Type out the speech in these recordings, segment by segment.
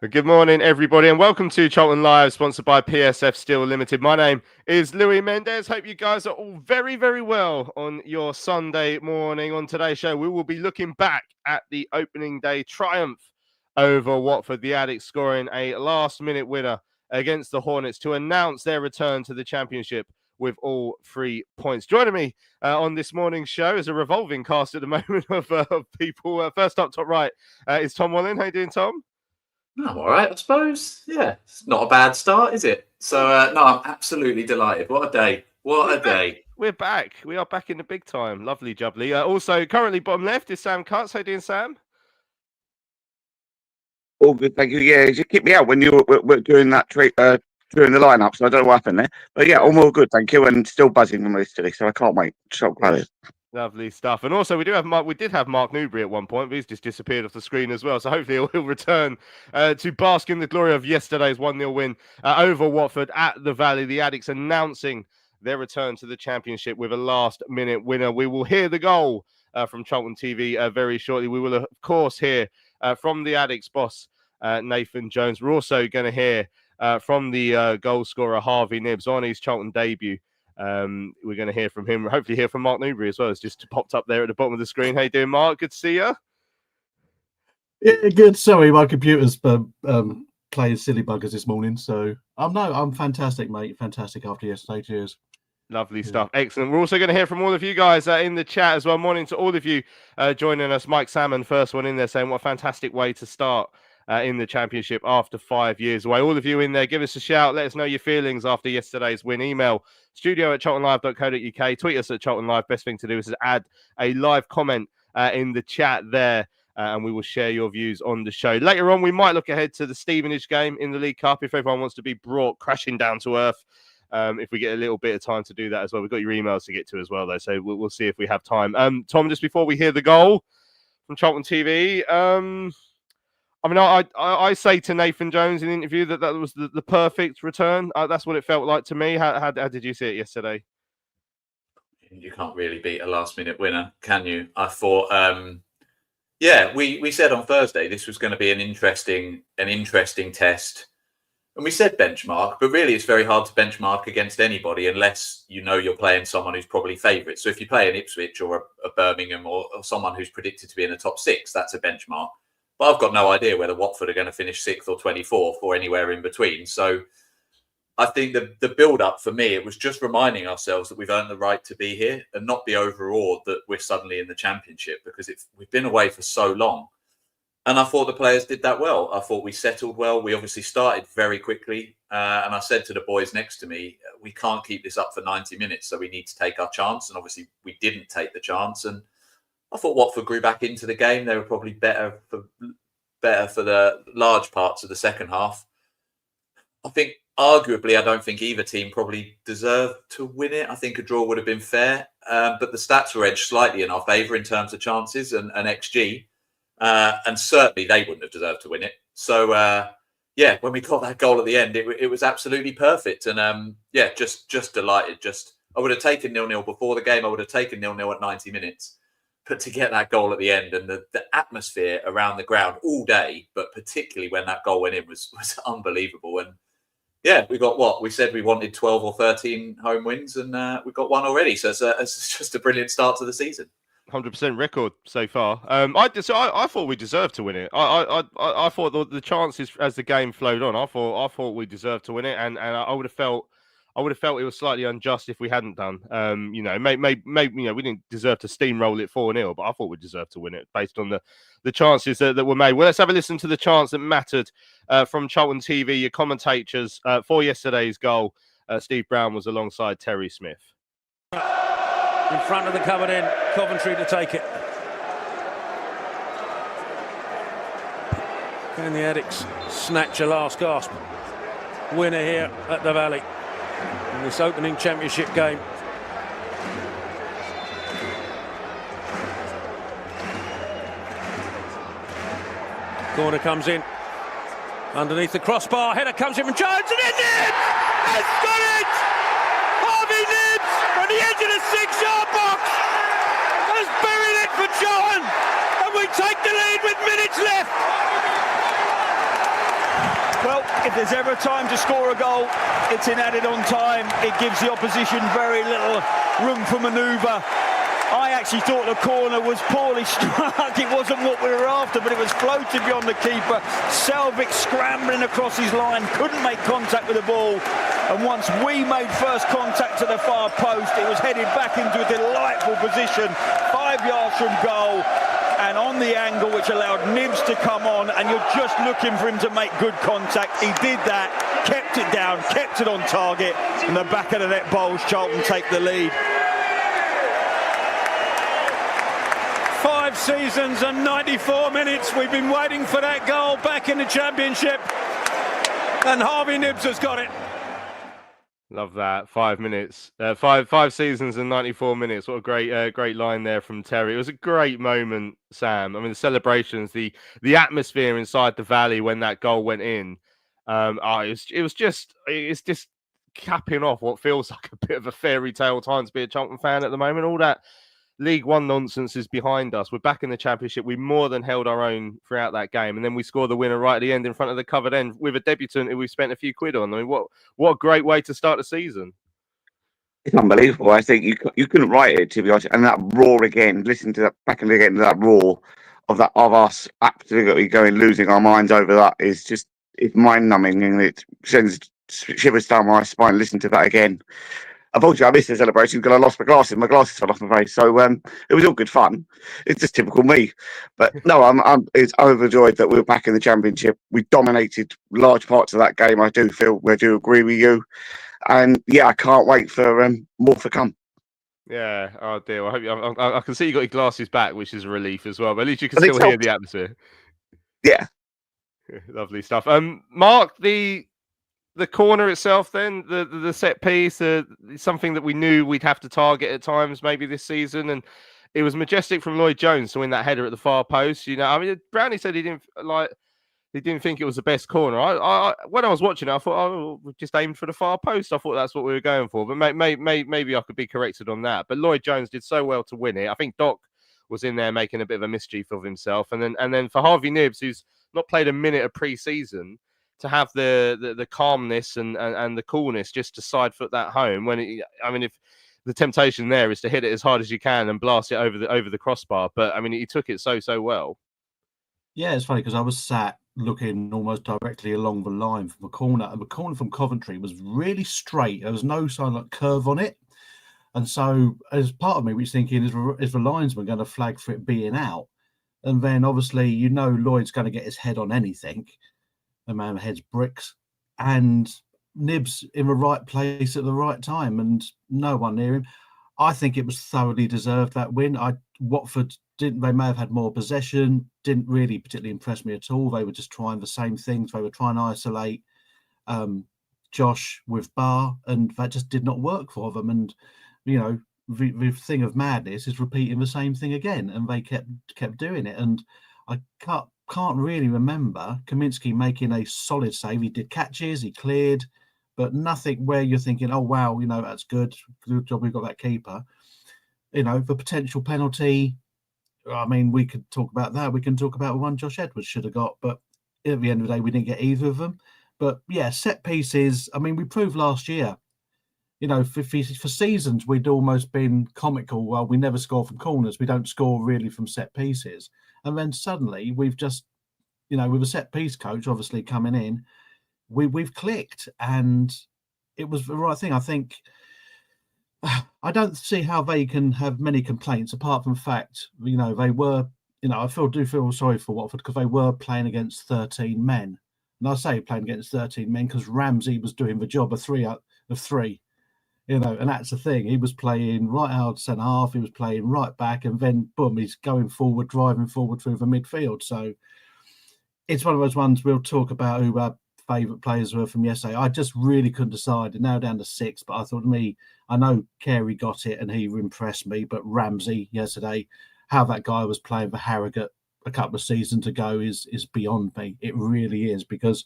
Good morning, everybody, and welcome to Charlton Live, sponsored by PSF Steel Limited. My name is Louis Mendez. Hope you guys are all very, very well on your Sunday morning. On today's show, we will be looking back at the opening day triumph over Watford. The Addicts scoring a last-minute winner against the Hornets to announce their return to the Championship with all 3 points. Joining me on this morning's show is a revolving cast at the moment of people. First up, top right, is Tom Wallen. How you doing, Tom? I'm all right, I suppose. Yeah, it's not a bad start, is it? So, no, I'm absolutely delighted. What a day. What a day. We're back. We are back in the big time. Lovely jubbly. Also, currently bottom left is Sam Cutts. How you doing, Sam? All good, thank you. Yeah, you kicked me out when you were doing that during the lineup, so I don't know what happened there. But yeah, all good, thank you, and still buzzing from yesterday, so I can't wait. So glad. Lovely stuff. And also, we did have Mark Newbury at one point, but he's just disappeared off the screen as well. So hopefully he'll return to bask in the glory of yesterday's 1-0 win over Watford at the Valley. The Addicts announcing their return to the Championship with a last-minute winner. We will hear the goal from Charlton TV very shortly. We will, of course, hear from the Addicts boss, Nathan Jones. We're also going to hear from the goal scorer, Harvey Knibbs, on his Charlton debut. We're going to hear from him, hopefully hear from Mark Newbury as well. It's just popped up there at the bottom of the screen. How you doing, Mark? Good to see you. Yeah, good. Sorry, my computer's playing silly buggers this morning. So I'm fantastic, mate. Fantastic after yesterday. Cheers. Lovely stuff. Excellent. We're also going to hear from all of you guys in the chat as well. Morning to all of you joining us. Mike Salmon, first one in there, saying what a fantastic way to start in the Championship after 5 years away. All of you in there, give us a shout. Let us know your feelings after yesterday's win. Email studio@charltonlive.co.uk. Tweet us at Charlton Live. Best thing to do is add a live comment in the chat there, and we will share your views on the show. Later on, we might look ahead to the Stevenage game in the League Cup if everyone wants to be brought crashing down to earth. If we get a little bit of time to do that as well. We've got your emails to get to as well, though, so we'll see if we have time. Tom, just before we hear the goal from Charlton TV, I mean, I say to Nathan Jones in the interview that was the perfect return. That's what it felt like to me. How did you see it yesterday? You can't really beat a last-minute winner, can you? I thought, yeah, we said on Thursday this was going to be an interesting test. And we said benchmark, but really it's very hard to benchmark against anybody unless you know you're playing someone who's probably favourite. So if you play an Ipswich or a Birmingham or someone who's predicted to be in the top 6, that's a benchmark. But I've got no idea whether Watford are going to finish 6th or 24th or anywhere in between. So I think the build-up for me, it was just reminding ourselves that we've earned the right to be here and not be overawed that we're suddenly in the Championship because we've been away for so long. And I thought the players did that well. I thought we settled well. We obviously started very quickly. And I said to the boys next to me, we can't keep this up for 90 minutes, so we need to take our chance. And obviously we didn't take the chance. And I thought Watford grew back into the game. They were probably better for the large parts of the second half. I think, arguably, I don't think either team probably deserved to win it. I think a draw would have been fair. But the stats were edged slightly in our favour in terms of chances and XG. And certainly they wouldn't have deserved to win it. So, yeah, when we got that goal at the end, it was absolutely perfect. And, yeah, just delighted. I would have taken 0-0 before the game. I would have taken 0-0 at 90 minutes. But to get that goal at the end and the atmosphere around the ground all day, but particularly when that goal went in was unbelievable. And yeah, we got what we said we wanted 12 or 13 home wins, and we got one already. So it's just a brilliant start to the season. 100% record so far. I thought we deserved to win it. I thought the chances as the game flowed on. I thought we deserved to win it, and I would have felt it was slightly unjust if we hadn't done. Maybe we didn't deserve to steamroll it 4-0, but I thought we deserved to win it based on the chances that were made. Well, let's have a listen to the chants that mattered from Charlton TV. Your commentators for yesterday's goal. Steve Brown was alongside Terry Smith. In front of the coming in, Coventry to take it. Can the Addicts snatch a last gasp winner here at the Valley in this opening Championship game? Corner comes in underneath the crossbar. Header comes in from Jones, and Nibs has got it! Harvey Knibbs from the edge of the 6-yard box has buried it for Charlton, and we take the lead with minutes left. if there's ever a time to score a goal, it's in added on time. It gives the opposition very little room for manoeuvre. I actually thought the corner was poorly struck. It wasn't what we were after, but it was floated beyond the keeper. Selvik scrambling across his line, couldn't make contact with the ball. And once we made first contact to the far post, it was headed back into a delightful position, 5 yards from goal, and on the angle, which allowed Nibs to come on, and you're just looking for him to make good contact. He did that, kept it down, kept it on target, and the back of the net bowls. Charlton take the lead. 5 seasons and 94 minutes. We've been waiting for that goal back in the Championship, and Harvey Knibbs has got it. Love that. 5 minutes, five seasons and 94 minutes. What a great line there from Terry. It was a great moment, Sam. I mean, the celebrations, the atmosphere inside the Valley when that goal went in. It's just capping off what feels like a bit of a fairy tale time to be a Charlton fan at the moment. All that League One nonsense is behind us. We're back in the Championship. We more than held our own throughout that game, and then we score the winner right at the end in front of the covered end with a debutant who we spent a few quid on. I mean, what a great way to start the season. It's unbelievable. I think you couldn't write it, to be honest. And that roar again, listen to that back and again, that roar of us absolutely losing our minds over that it's mind numbing, and it sends shivers down my spine. Listen to that again. Unfortunately, I missed the celebration because I lost my glasses. My glasses fell off my face. So it was all good fun. It's just typical me. But no, I'm overjoyed that we're back in the Championship. We dominated large parts of that game. I do agree with you. And yeah, I can't wait for more to come. Yeah. Oh dear. I can see you got your glasses back, which is a relief as well. But at least you can still hear the atmosphere. Yeah. Lovely stuff. Mark, the corner itself, then the set piece, something that we knew we'd have to target at times, maybe this season, and it was majestic from Lloyd Jones to win that header at the far post. You know, I mean, Brownie said he didn't think it was the best corner. I when I was watching it, I thought, oh, we just aimed for the far post. I thought that's what we were going for, but maybe I could be corrected on that. But Lloyd Jones did so well to win it. I think Doc was in there making a bit of a mischief of himself, and then for Harvey Knibbs, who's not played a minute of pre-season, to have the calmness and the coolness just to side foot that home if the temptation there is to hit it as hard as you can and blast it over the crossbar, but I mean he took it so well. Yeah, it's funny because I was sat looking almost directly along the line from the corner, and the corner from Coventry was really straight. There was no sign of curve on it, and so as part of me was thinking, is the linesman going to flag for it being out? And then obviously Lloyd's going to get his head on anything. The man heads bricks, and Nibs in the right place at the right time, and no one near him. I think it was thoroughly deserved, that win. Watford they may have had more possession, didn't really particularly impress me at all. They were just trying the same things. They were trying to isolate Josh with Barr, and that just did not work for them. And the thing of madness is repeating the same thing again, and they kept doing it. And I can't really remember Kaminsky making a solid save. He did catches, he cleared, but nothing where you're thinking, oh wow, that's good job we've got that keeper. The potential penalty, I mean, we could talk about that. We can talk about one Josh Edwards should have got, but at the end of the day we didn't get either of them. But yeah, set pieces, I mean, we proved last year, for seasons we'd almost been comical. Well, we never score from corners, we don't score really from set pieces. And then suddenly we've just, with a set piece coach obviously coming in, we've clicked, and it was the right thing. I think I don't see how they can have many complaints apart from the fact, they were, I do feel sorry for Watford because they were playing against 13 men. And I say playing against 13 men because Ramsey was doing the job of three. And that's the thing. He was playing right out centre half. He was playing right back, and then boom, he's going forward, driving forward through the midfield. So it's one of those ones we'll talk about who our favourite players were from yesterday. I just really couldn't decide. Now down to 6, but I thought I know Carey got it and he impressed me, but Ramsey yesterday, how that guy was playing for Harrogate a couple of seasons ago is beyond me. It really is, because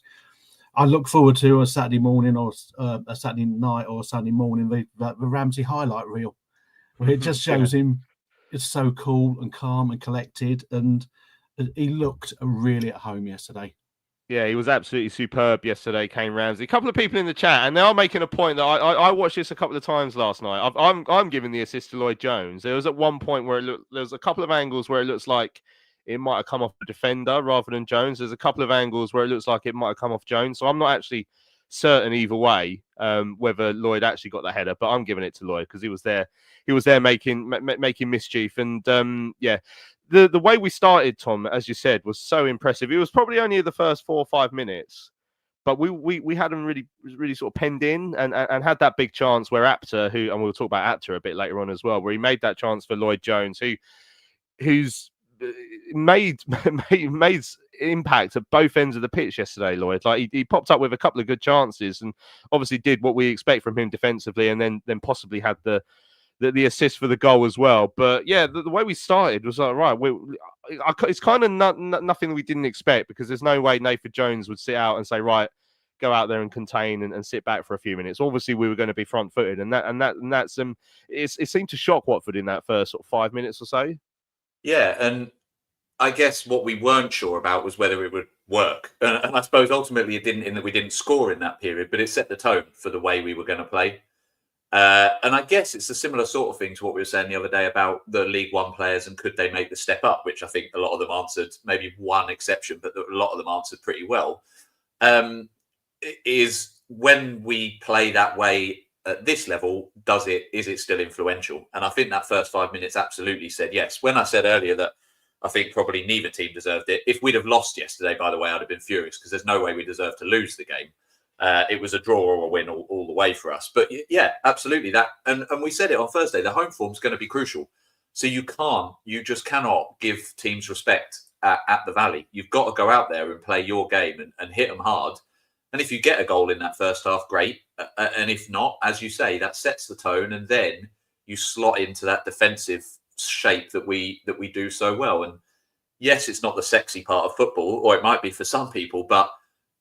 I look forward to a Saturday morning or a Saturday night or Sunday morning, the Ramsey highlight reel, where it just shows him it's so cool and calm and collected, and he looked really at home yesterday. Yeah, he was absolutely superb yesterday, Kane Ramsey. A couple of people in the chat, and they are making a point that I watched this a couple of times last night. I'm giving the assist to Lloyd Jones. There was at one point where there was a couple of angles where it looks like it might have come off the defender rather than Jones. There's a couple of angles where it looks like it might have come off Jones. So I'm not actually certain either way whether Lloyd actually got the header, but I'm giving it to Lloyd because he was there. He was there making mischief, and yeah. The way we started, Tom, as you said, was so impressive. It was probably only the first 4 or 5 minutes, but we had them really sort of penned in and had that big chance where Apter, and we'll talk about Apter a bit later on as well, where he made that chance for Lloyd Jones, who's made impact at both ends of the pitch yesterday. Lloyd, like he popped up with a couple of good chances and obviously did what we expect from him defensively, and then possibly had the assist for the goal as well. But yeah, the way we started was like, right, it's kind of nothing we didn't expect, because there's no way Nathan Jones would sit out and say, right, go out there and contain and sit back for a few minutes. Obviously, we were going to be front-footed, and that's it seemed to shock Watford in that first sort of 5 minutes or so. Yeah, and I guess what we weren't sure about was whether it would work, and I suppose ultimately it didn't, in that we didn't score in that period, but it set the tone for the way we were going to play. And I guess it's a similar sort of thing to what we were saying the other day about the League One players and could they make the step up, which I think a lot of them answered, maybe one exception, but a lot of them answered pretty well. Is when we play that way at this level, is it still influential? And I think that first 5 minutes absolutely said yes. When I said earlier that I think probably neither team deserved it, if we'd have lost yesterday, by the way, I'd have been furious because there's no way we deserve to lose the game. It was a draw or a win all the way for us. But yeah, absolutely that. And we said it on Thursday, the home form is going to be crucial. So you just cannot give teams respect at the Valley. You've got to go out there and play your game and hit them hard. And if you get a goal in that first half, great. And if not, as you say, that sets the tone. And then you slot into that defensive shape that we do so well. And yes, it's not the sexy part of football, or it might be for some people, but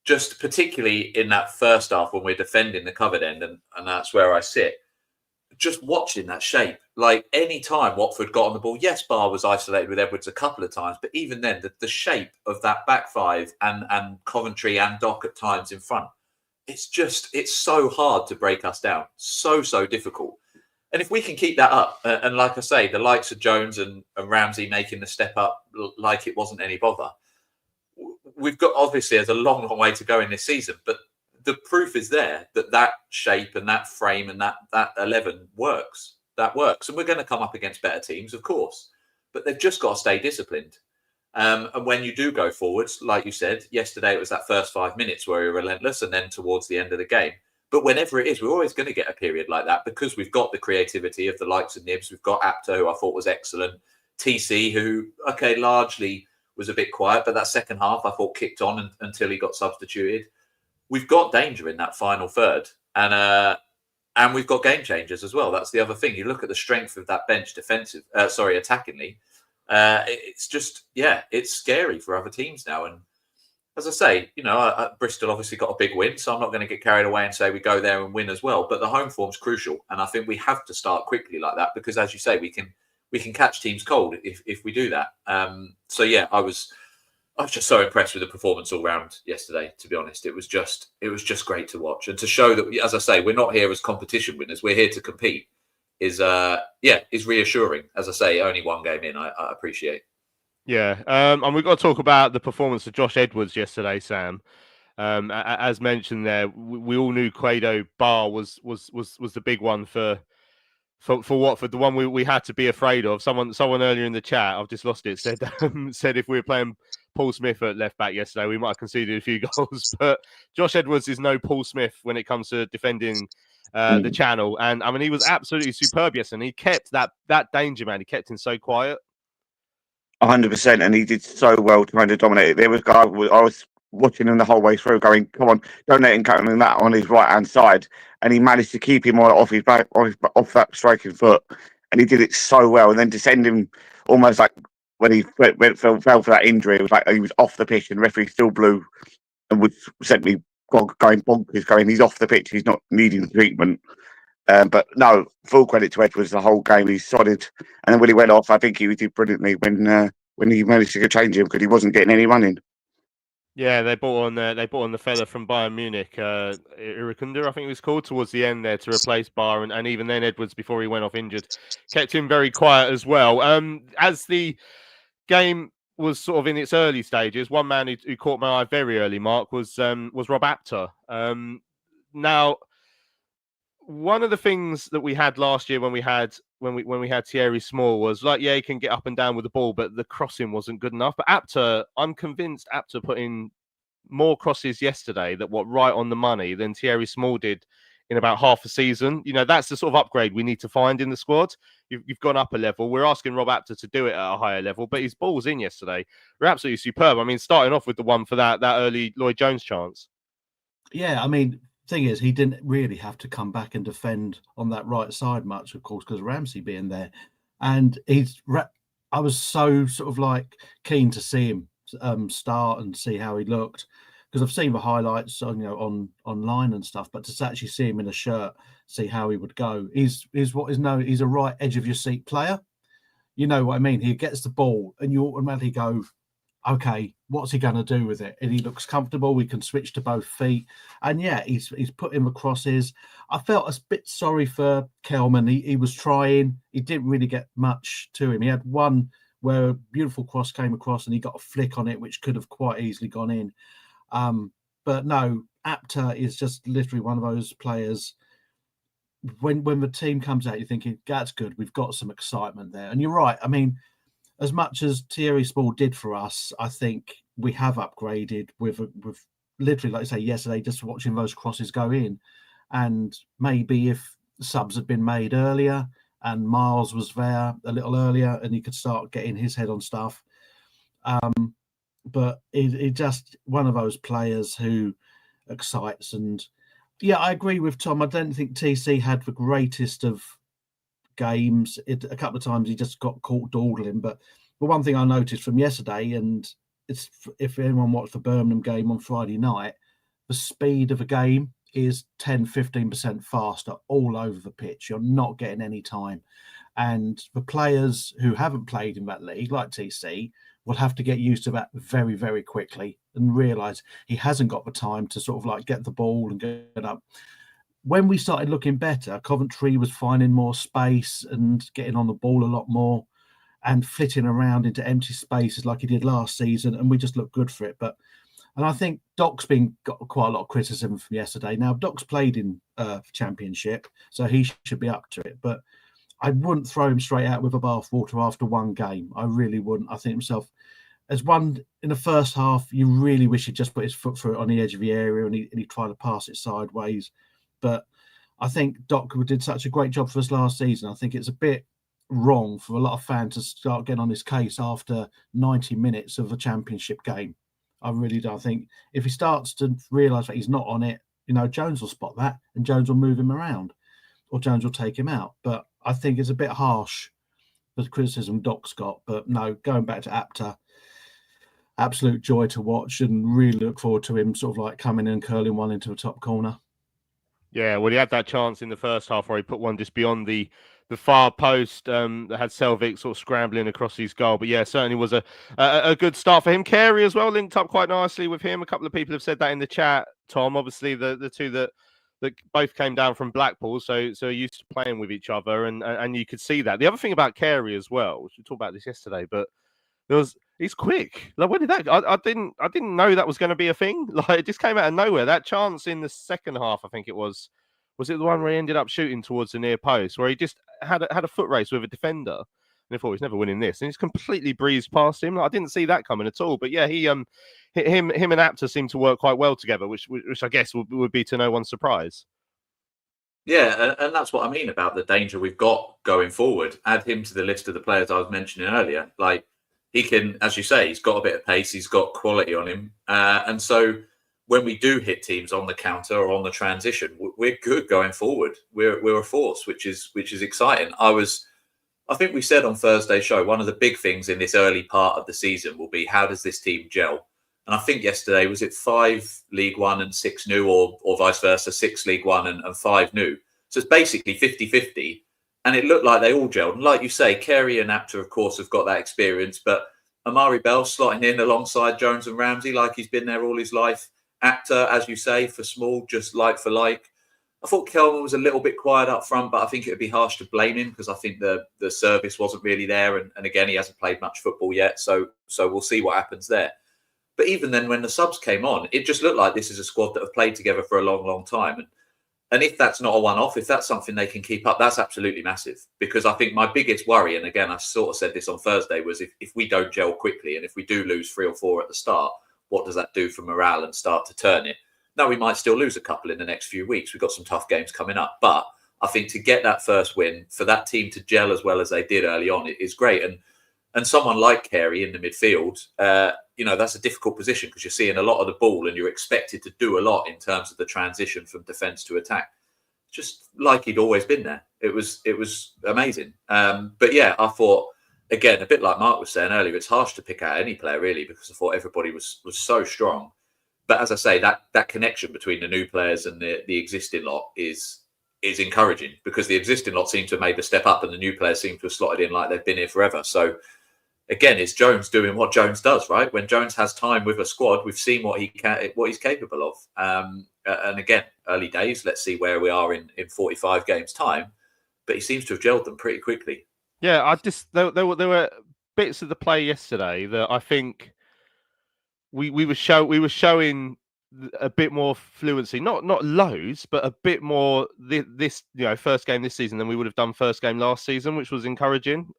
just particularly in that first half when we're defending the covered end, and that's where I sit, just watching that shape. Like any time Watford got on the ball, yes, Barr was isolated with Edwards a couple of times, but even then, the shape of that back five and Coventry and Dock at times in front, it's so hard to break us down. So difficult. And if we can keep that up, and like I say, the likes of Jones and Ramsey making the step up like it wasn't any bother, we've got, obviously there's a long way to go in this season, but the proof is there that shape and that frame and that 11 works. That works. And we're going to come up against better teams, of course, but they've just got to stay disciplined. And when you do go forwards, like you said, yesterday it was that first 5 minutes where we were relentless, and then towards the end of the game. But whenever it is, we're always going to get a period like that because we've got the creativity of the likes of Nibs. We've got Apter, who I thought was excellent. TC, who, okay, largely was a bit quiet, but that second half I thought kicked on until he got substituted. We've got danger in that final third, and we've got game changers as well. That's the other thing. You look at the strength of that bench attackingly. It's just, it's scary for other teams now. And as I say, Bristol obviously got a big win, so I'm not going to get carried away and say we go there and win as well. But the home form's crucial, and I think we have to start quickly like that because, as you say, we can catch teams cold if we do that. So yeah, I was just so impressed with the performance all round yesterday. To be honest, it was just great to watch and to show that, as I say, we're not here as competition winners. We're here to compete. Is reassuring. As I say, only one game in. I appreciate. Yeah, and we've got to talk about the performance of Josh Edwards yesterday, Sam. As mentioned there, we all knew Quado Barr was the big one for Watford, the one we had to be afraid of. Someone earlier in the chat, I've just lost it, said if we were playing Paul Smith at left back yesterday, we might have conceded a few goals. But Josh Edwards is no Paul Smith when it comes to defending the channel, and I mean he was absolutely superb yesterday. And he kept that danger, man. He kept him so quiet. 100%, and he did so well trying to dominate it. There was a guy I was watching him the whole way through, going, "Come on, don't let him cut him that on his right hand side," and he managed to keep him off his back, off that striking foot, and he did it so well. And then to send him almost like when he fell for that injury, it was like he was off the pitch, and the referee still blew and would sent me going bonkers, going, "He's off the pitch, he's not needing treatment." But no, full credit to Edwards. The whole game, he's solid. And then when he went off, I think he did brilliantly when he managed to change him because he wasn't getting any running. Yeah, they bought on the fella from Bayern Munich, Irakunder, I think he was called, towards the end there to replace Barr, and even then Edwards, before he went off injured, kept him very quiet as well. As the game was sort of in its early stages, one man who caught my eye very early, Mark, was Rob Apter. Now, one of the things that we had last year when we had Thierry Small was like, yeah, he can get up and down with the ball, but the crossing wasn't good enough. But Apter, I'm convinced Apter put in more crosses yesterday that were right on the money than Thierry Small did in about half a season. You know, that's the sort of upgrade we need to find in the squad. You've gone up a level. We're asking Rob Apter to do it at a higher level, but his balls in yesterday were absolutely superb. I mean, starting off with the one for that early Lloyd Jones chance. Yeah, I mean, thing is, he didn't really have to come back and defend on that right side much, of course, because Ramsey being there. And I was so sort of like keen to see him start and see how he looked, because I've seen the highlights on online and stuff, but to actually see him in a shirt, see how he would go. He's what is known. He's a right edge of your seat player. You know what I mean? He gets the ball and you automatically go, okay, what's he going to do with it? And he looks comfortable. We can switch to both feet. And yeah, he's put in the crosses. I felt a bit sorry for Kelman. He was trying. He didn't really get much to him. He had one where a beautiful cross came across and he got a flick on it, which could have quite easily gone in. But no, Apter is just literally one of those players. When the team comes out, you're thinking, that's good. We've got some excitement there. And you're right. I mean, as much as Thierry Small did for us, I think we have upgraded with literally, like I say, yesterday, just watching those crosses go in. And maybe if subs had been made earlier and Miles was there a little earlier and he could start getting his head on stuff. But he just one of those players who excites. And yeah, I agree with Tom. I don't think TC had the greatest of games. A couple of times he just got caught dawdling. But the one thing I noticed from yesterday, and it's if anyone watched the Birmingham game on Friday night, the speed of a game is 10-15% faster all over the pitch. You're not getting any time. And the players who haven't played in that league, like TC, will have to get used to that very, very quickly and realise he hasn't got the time to sort of like get the ball and get up. When we started looking better, Coventry was finding more space and getting on the ball a lot more and flitting around into empty spaces like he did last season, and we just looked good for it. And I think Doc's got quite a lot of criticism from yesterday. Now, Doc's played in Championship, so he should be up to it. But I wouldn't throw him straight out with a bathwater after one game. I really wouldn't. I think himself, as one in the first half, you really wish he'd just put his foot through it on the edge of the area and he tried to pass it sideways. But I think Doc did such a great job for us last season. I think it's a bit wrong for a lot of fans to start getting on his case after 90 minutes of a Championship game. I really do. I think if he starts to realise that he's not on it, Jones will spot that and Jones will move him around or Jones will take him out. But I think it's a bit harsh, the criticism Doc's got. But no, going back to Apter, absolute joy to watch and really look forward to him sort of like coming in and curling one into the top corner. Yeah, well, he had that chance in the first half where he put one just beyond the far post that had Selvik sort of scrambling across his goal. But yeah, certainly was a good start for him. Carey as well linked up quite nicely with him. A couple of people have said that in the chat, Tom. Obviously, the two that both came down from Blackpool, so used to playing with each other, and you could see that. The other thing about Carey as well, we talked about this yesterday, but he's quick. Like, when did that? I didn't know that was going to be a thing. Like, it just came out of nowhere. That chance in the second half, I think it was it the one where he ended up shooting towards the near post, where he just had a foot race with a defender, and I thought he's never winning this, and he's completely breezed past him. Like, I didn't see that coming at all. But yeah, him and Apter seem to work quite well together, which I guess would be to no one's surprise. Yeah, and that's what I mean about the danger we've got going forward. Add him to the list of the players I was mentioning earlier. Like, he can, as you say, he's got a bit of pace, he's got quality on him. And so when we do hit teams on the counter or on the transition, we're good going forward. We're a force, which is exciting. I think we said on Thursday's show, one of the big things in this early part of the season will be, how does this team gel? And I think yesterday, was it 5 League One and 6 new, or vice versa, 6 League One and 5 new? So it's basically 50-50. And it looked like they all gelled. And like you say, Carey and Apter, of course, have got that experience. But Amari Bell slotting in alongside Jones and Ramsey like he's been there all his life. Actor, as you say, for Small, just like for like. I thought Kelman was a little bit quiet up front, but I think it would be harsh to blame him because I think the service wasn't really there. And again, he hasn't played much football yet. So we'll see what happens there. But even then, when the subs came on, it just looked like this is a squad that have played together for a long, long time. And if that's not a one-off, if that's something they can keep up, that's absolutely massive. Because I think my biggest worry, and again, I sort of said this on Thursday, was if we don't gel quickly and if we do lose 3 or 4 at the start, what does that do for morale and start to turn it? Now, we might still lose a couple in the next few weeks. We've got some tough games coming up. But I think to get that first win, for that team to gel as well as they did early on, it is great. And someone like Carey in the midfield, that's a difficult position because you're seeing a lot of the ball and you're expected to do a lot in terms of the transition from defence to attack. Just like he'd always been there. It was amazing. But yeah, I thought, again, a bit like Mark was saying earlier, it's harsh to pick out any player really because I thought everybody was so strong. But as I say, that connection between the new players and the existing lot is encouraging because the existing lot seem to have made the step up and the new players seem to have slotted in like they've been here forever. So again, it's Jones doing what Jones does, right? When Jones has time with a squad, we've seen what he's capable of. And again, early days, let's see where we are in 45 games time. But he seems to have gelled them pretty quickly. Yeah, there were bits of the play yesterday that I think we were showing a bit more fluency, not loads, but a bit more this first game this season than we would have done first game last season, which was encouraging.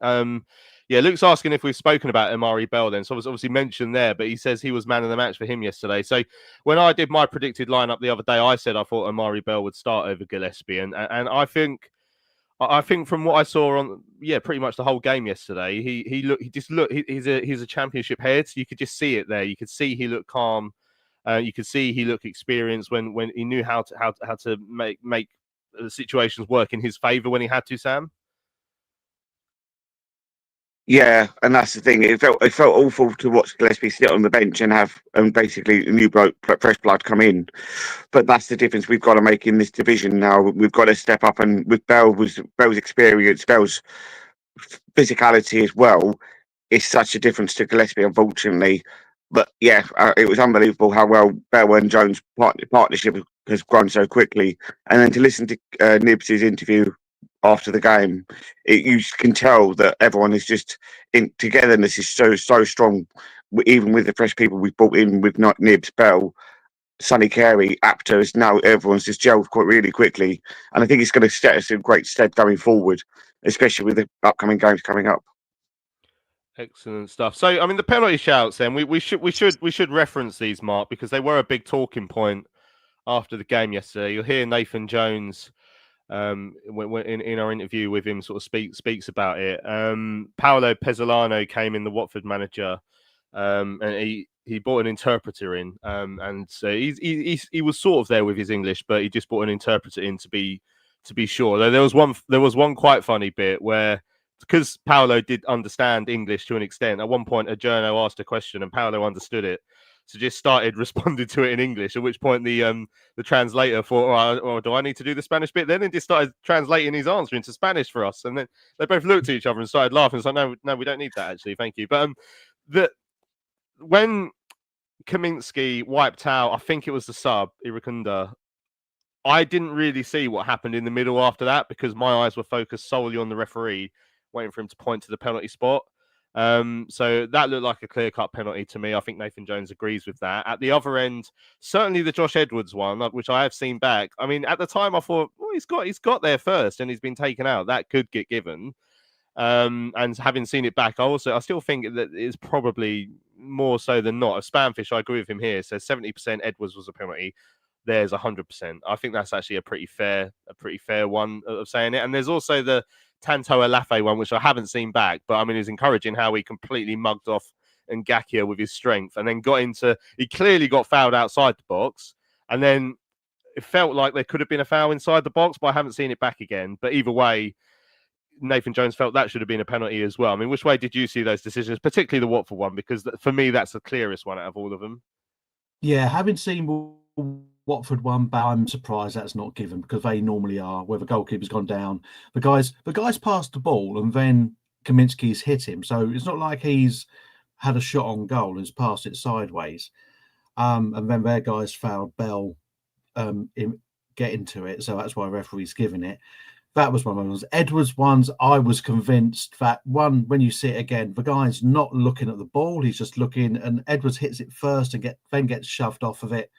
Luke's asking if we've spoken about Amari Bell then, so it was obviously mentioned there, but he says he was man of the match for him yesterday. So when I did my predicted lineup the other day, I said I thought Amari Bell would start over Gillespie, and I think from what I saw on pretty much the whole game yesterday, he's a championship head. You could just see it there. You could see he looked calm. You could see he looked experienced when he knew how to make situations work in his favour when he had to. Sam. Yeah, and that's the thing. It felt awful to watch Gillespie sit on the bench and have basically a new bloke, fresh blood come in. But that's the difference we've got to make in this division now. We've got to step up, and with Bell's experience, Bell's physicality as well, it's such a difference to Gillespie, unfortunately. But yeah, it was unbelievable how well Bell and Jones' partnership has grown so quickly. And then to listen to Nibs' interview after the game, you can tell that everyone is just in togetherness is so strong, even with the fresh people we've brought in with Nibs, Bell, Sonny Carey, Apter. Is now everyone's just gelled quite really quickly, and I think it's going to set us in great stead going forward, especially with the upcoming games coming up. Excellent stuff. So, I mean, the penalty shouts. Then we should reference these, Mark, because they were a big talking point after the game yesterday. You'll hear Nathan Jones in our interview with him sort of speaks about it. Paolo Pezzolano came in, the Watford manager, and he brought an interpreter in, and so he was sort of there with his English, but he just brought an interpreter in to be sure. There was one quite funny bit where, because Paolo did understand English to an extent, at one point a journo asked a question and Paolo understood it, so just started responding to it in English. At which point the translator thought, "Oh, do I need to do the Spanish bit then?" And just started translating his answer into Spanish for us. And then they both looked at each other and started laughing. It's like, no, we don't need that actually. Thank you. But when Kaminsky wiped out, I think it was the sub Irukunda, I didn't really see what happened in the middle after that because my eyes were focused solely on the referee, waiting for him to point to the penalty spot. So that looked like a clear-cut penalty to me. I think Nathan Jones agrees with that. At the other end, certainly the Josh Edwards one, which I have seen back. I mean, at the time I thought, well, he's got there first and he's been taken out. That could get given. And having seen it back, I still think that it's probably more so than not. Spamfish, I agree with him here, says 70% Edwards was a penalty. There's 100%. I think that's actually a pretty fair one of saying it. And there's also the Tanto Alafe one, which I haven't seen back, but I mean, it's encouraging how he completely mugged off Ngakia with his strength and then he clearly got fouled outside the box. And then it felt like there could have been a foul inside the box, but I haven't seen it back again. But either way, Nathan Jones felt that should have been a penalty as well. I mean, which way did you see those decisions, particularly the Watford one? Because for me, that's the clearest one out of all of them. Yeah, having seen Watford one, but I'm surprised that's not given because they normally are, where the goalkeeper's gone down. The guy's passed the ball and then Kaminsky's hit him. So it's not like he's had a shot on goal and has passed it sideways. And then their guys fouled Bell in getting to it. So that's why referee's giving it. That was one of those. Edwards ones, I was convinced that one, when you see it again, the guy's not looking at the ball. He's just looking, and Edwards hits it first and then gets shoved off of it.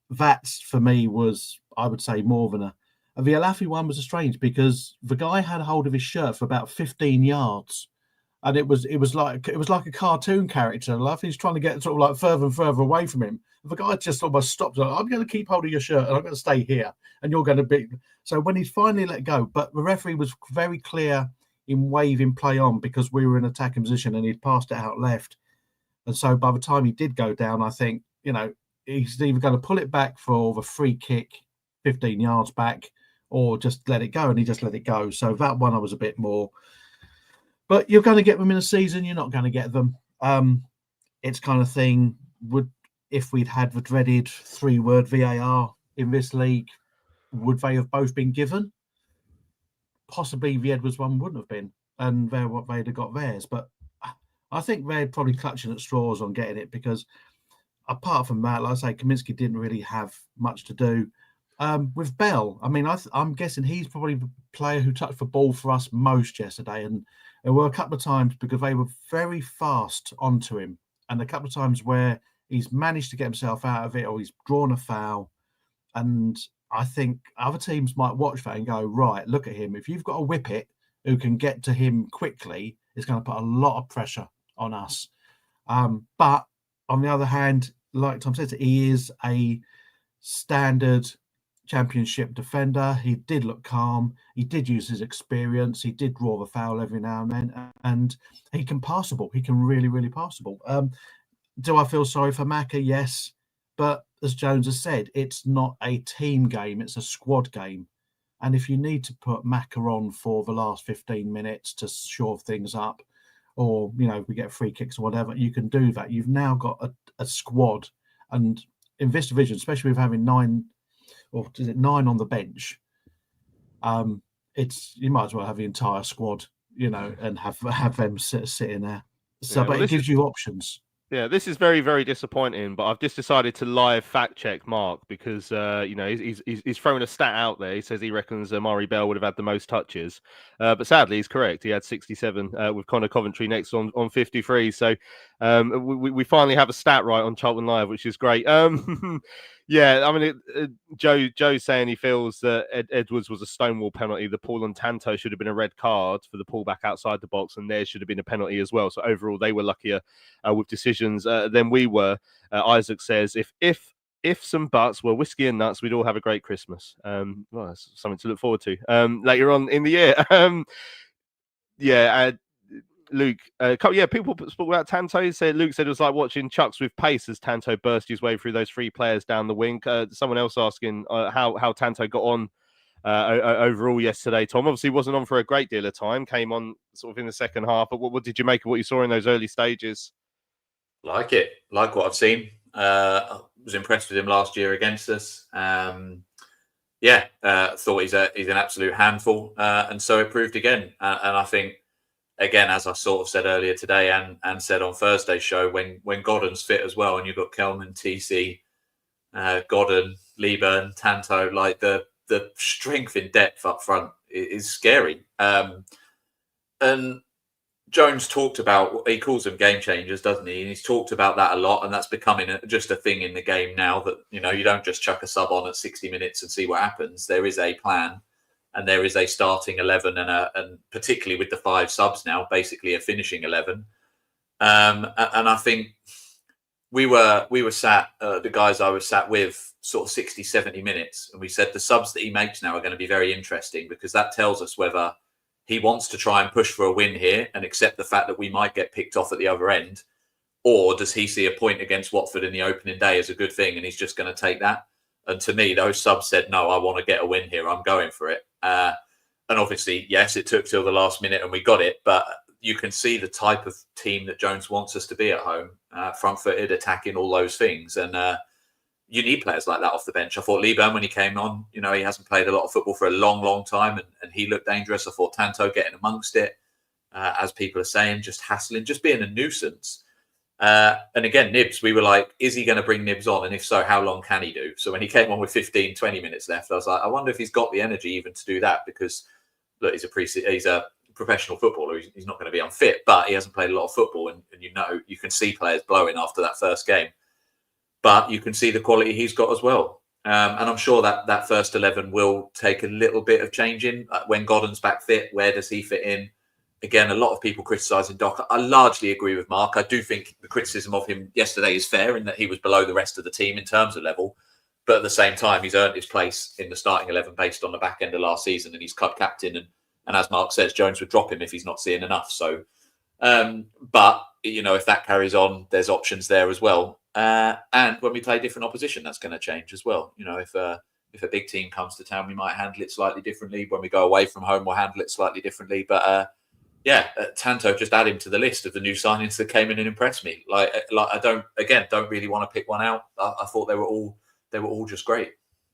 That, for me, was, I would say, more than a... The Alafi one was strange because the guy had hold of his shirt for about 15 yards. And it was like a cartoon character. Like he's trying to get sort of like further and further away from him. The guy just almost stopped. Like, I'm going to keep hold of your shirt and I'm going to stay here. And you're going to be. So when he finally let go, but the referee was very clear in waving play on because we were in attacking position and he'd passed it out left. And so by the time he did go down, I think, he's either going to pull it back for the free kick 15 yards back or just let it go. And he just let it go. So that one I was a bit more. But you're going to get them in a season. You're not going to get them. It's kind of thing. If we'd had the dreaded 3-word VAR in this league, would they have both been given? Possibly the Edwards one wouldn't have been, and they'd have got theirs. But I think they're probably clutching at straws on getting it because, apart from that, like I say, Kaminsky didn't really have much to do. With Bell, I mean, I'm guessing he's probably the player who touched the ball for us most yesterday, and there were a couple of times because they were very fast onto him, and a couple of times where he's managed to get himself out of it or he's drawn a foul. And I think other teams might watch that and go, right, look at him. If you've got a whippet who can get to him quickly, it's going to put a lot of pressure on us. But on the other hand, like Tom said, he is a standard Championship defender. He did look calm. He did use his experience. He did draw the foul every now and then, and he can pass the ball. He can really, really pass the ball. Do I feel sorry for Macca? Yes, but as Jones has said, it's not a team game; it's a squad game. And if you need to put Macca on for the last 15 minutes to shore things up, or we get free kicks or whatever, you can do that. You've now got a squad, and in this division, especially with having 9 on the bench, you might as well have the entire squad, and have them sitting there. So, but it gives you options. Yeah, this is very, very disappointing, but I've just decided to live fact check Mark because he's thrown a stat out there. He says he reckons Amari Bell would have had the most touches, but sadly he's correct. He had 67 with Connor Coventry next on 53. So we finally have a stat right on Charlton Live, which is great. Yeah, I mean, Joe's saying he feels that Edwards was a stonewall penalty. The Paul and Tanto should have been a red card for the pullback outside the box, and there should have been a penalty as well. So overall, they were luckier with decisions than we were. Isaac says, if some butts were whiskey and nuts, we'd all have a great Christmas. Well, that's something to look forward to later on in the year. Luke, people spoke about Tanto. Luke said it was like watching Chucks with pace as Tanto burst his way through those 3 players down the wing. Someone else asking how Tanto got on overall yesterday. Tom obviously wasn't on for a great deal of time, came on sort of in the second half. But what did you make of what you saw in those early stages? Like what I've seen. I was impressed with him last year against us. Thought he's an absolute handful, and so it proved again. And I think, again, as I sort of said earlier today and said on Thursday's show, when Godden's fit as well, and you've got Kelman, TC, Godden, Lieber, Tanto, like the strength in depth up front is scary. And Jones talked about, he calls them game changers, doesn't he? And he's talked about that a lot, and that's becoming just a thing in the game now that, you don't just chuck a sub on at 60 minutes and see what happens. There is a plan. And there is a starting 11 and particularly with the 5 subs now, basically a finishing 11. And I think we were sat, the guys I was sat with, sort of 60, 70 minutes. And we said the subs that he makes now are going to be very interesting because that tells us whether he wants to try and push for a win here and accept the fact that we might get picked off at the other end. Or does he see a point against Watford in the opening day as a good thing and he's just going to take that? And to me, those subs said, no, I want to get a win here. I'm going for it. And obviously, yes, it took till the last minute and we got it. But you can see the type of team that Jones wants us to be at home, front-footed, attacking, all those things. And you need players like that off the bench. I thought Lieber, when he came on, he hasn't played a lot of football for a long, long time. And he looked dangerous. I thought Tanto getting amongst it, as people are saying, just hassling, just being a nuisance. And again, Nibs, we were like, is he going to bring Nibs on? And if so, how long can he do? So when he came on with 15, 20 minutes left, I was like, I wonder if he's got the energy even to do that, because look, he's a professional footballer. He's not going to be unfit, but he hasn't played a lot of football. And you can see players blowing after that first game, but you can see the quality he's got as well. And I'm sure that first 11 will take a little bit of changing. When Godden's back fit, where does he fit in? Again, a lot of people criticising Doc. I largely agree with Mark. I do think the criticism of him yesterday is fair in that he was below the rest of the team in terms of level. But at the same time, he's earned his place in the starting 11 based on the back end of last season, and he's club captain. And as Mark says, Jones would drop him if he's not seeing enough. So, but, if that carries on, there's options there as well. And when we play different opposition, that's going to change as well. If a big team comes to town, we might handle it slightly differently. When we go away from home, we'll handle it slightly differently. But Tanto, just add him to the list of the new signings that came in and impressed me. Like I don't really want to pick one out. I thought they were all just great.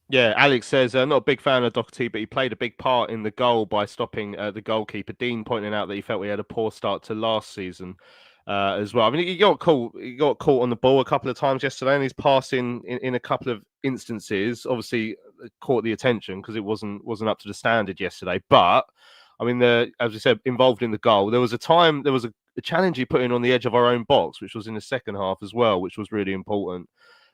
Yeah, Alex says, not a big fan of Doherty, but he played a big part in the goal by stopping the goalkeeper. Dean pointing out that he felt he had a poor start to last season as well. I mean, he got caught on the ball a couple of times yesterday, and his passing in a couple of instances obviously caught the attention because it wasn't up to the standard yesterday. But I mean, as we said, involved in the goal. There was a challenge he put in on the edge of our own box, which was in the second half as well, which was really important,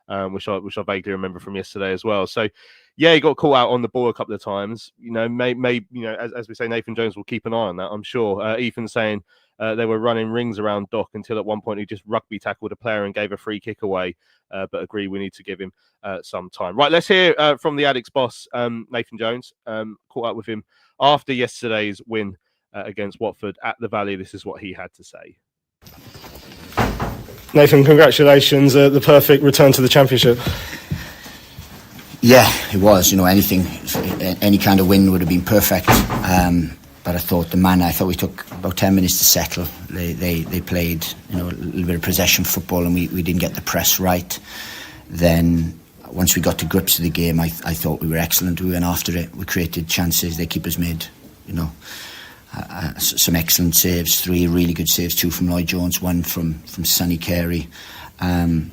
which I vaguely remember from yesterday as well. So, yeah, he got caught out on the ball a couple of times. As we say, Nathan Jones will keep an eye on that, I'm sure. Ethan saying they were running rings around Doc until at one point he just rugby tackled a player and gave a free kick away. But agree, we need to give him some time. Right, let's hear from the Addicts boss, Nathan Jones. Caught up with him after yesterday's win against Watford at the Valley. This is what he had to say. Nathan, congratulations. The perfect return to the Championship. Yeah, it was. Any kind of win would have been perfect. But I thought we took about 10 minutes to settle. They played, a little bit of possession football, and we didn't get the press right. Then once we got to grips with the game, I thought we were excellent. We went after it. We created chances. Their keepers made, some excellent saves. 3 really good saves, 2 from Lloyd Jones, 1 from Sonny Carey. And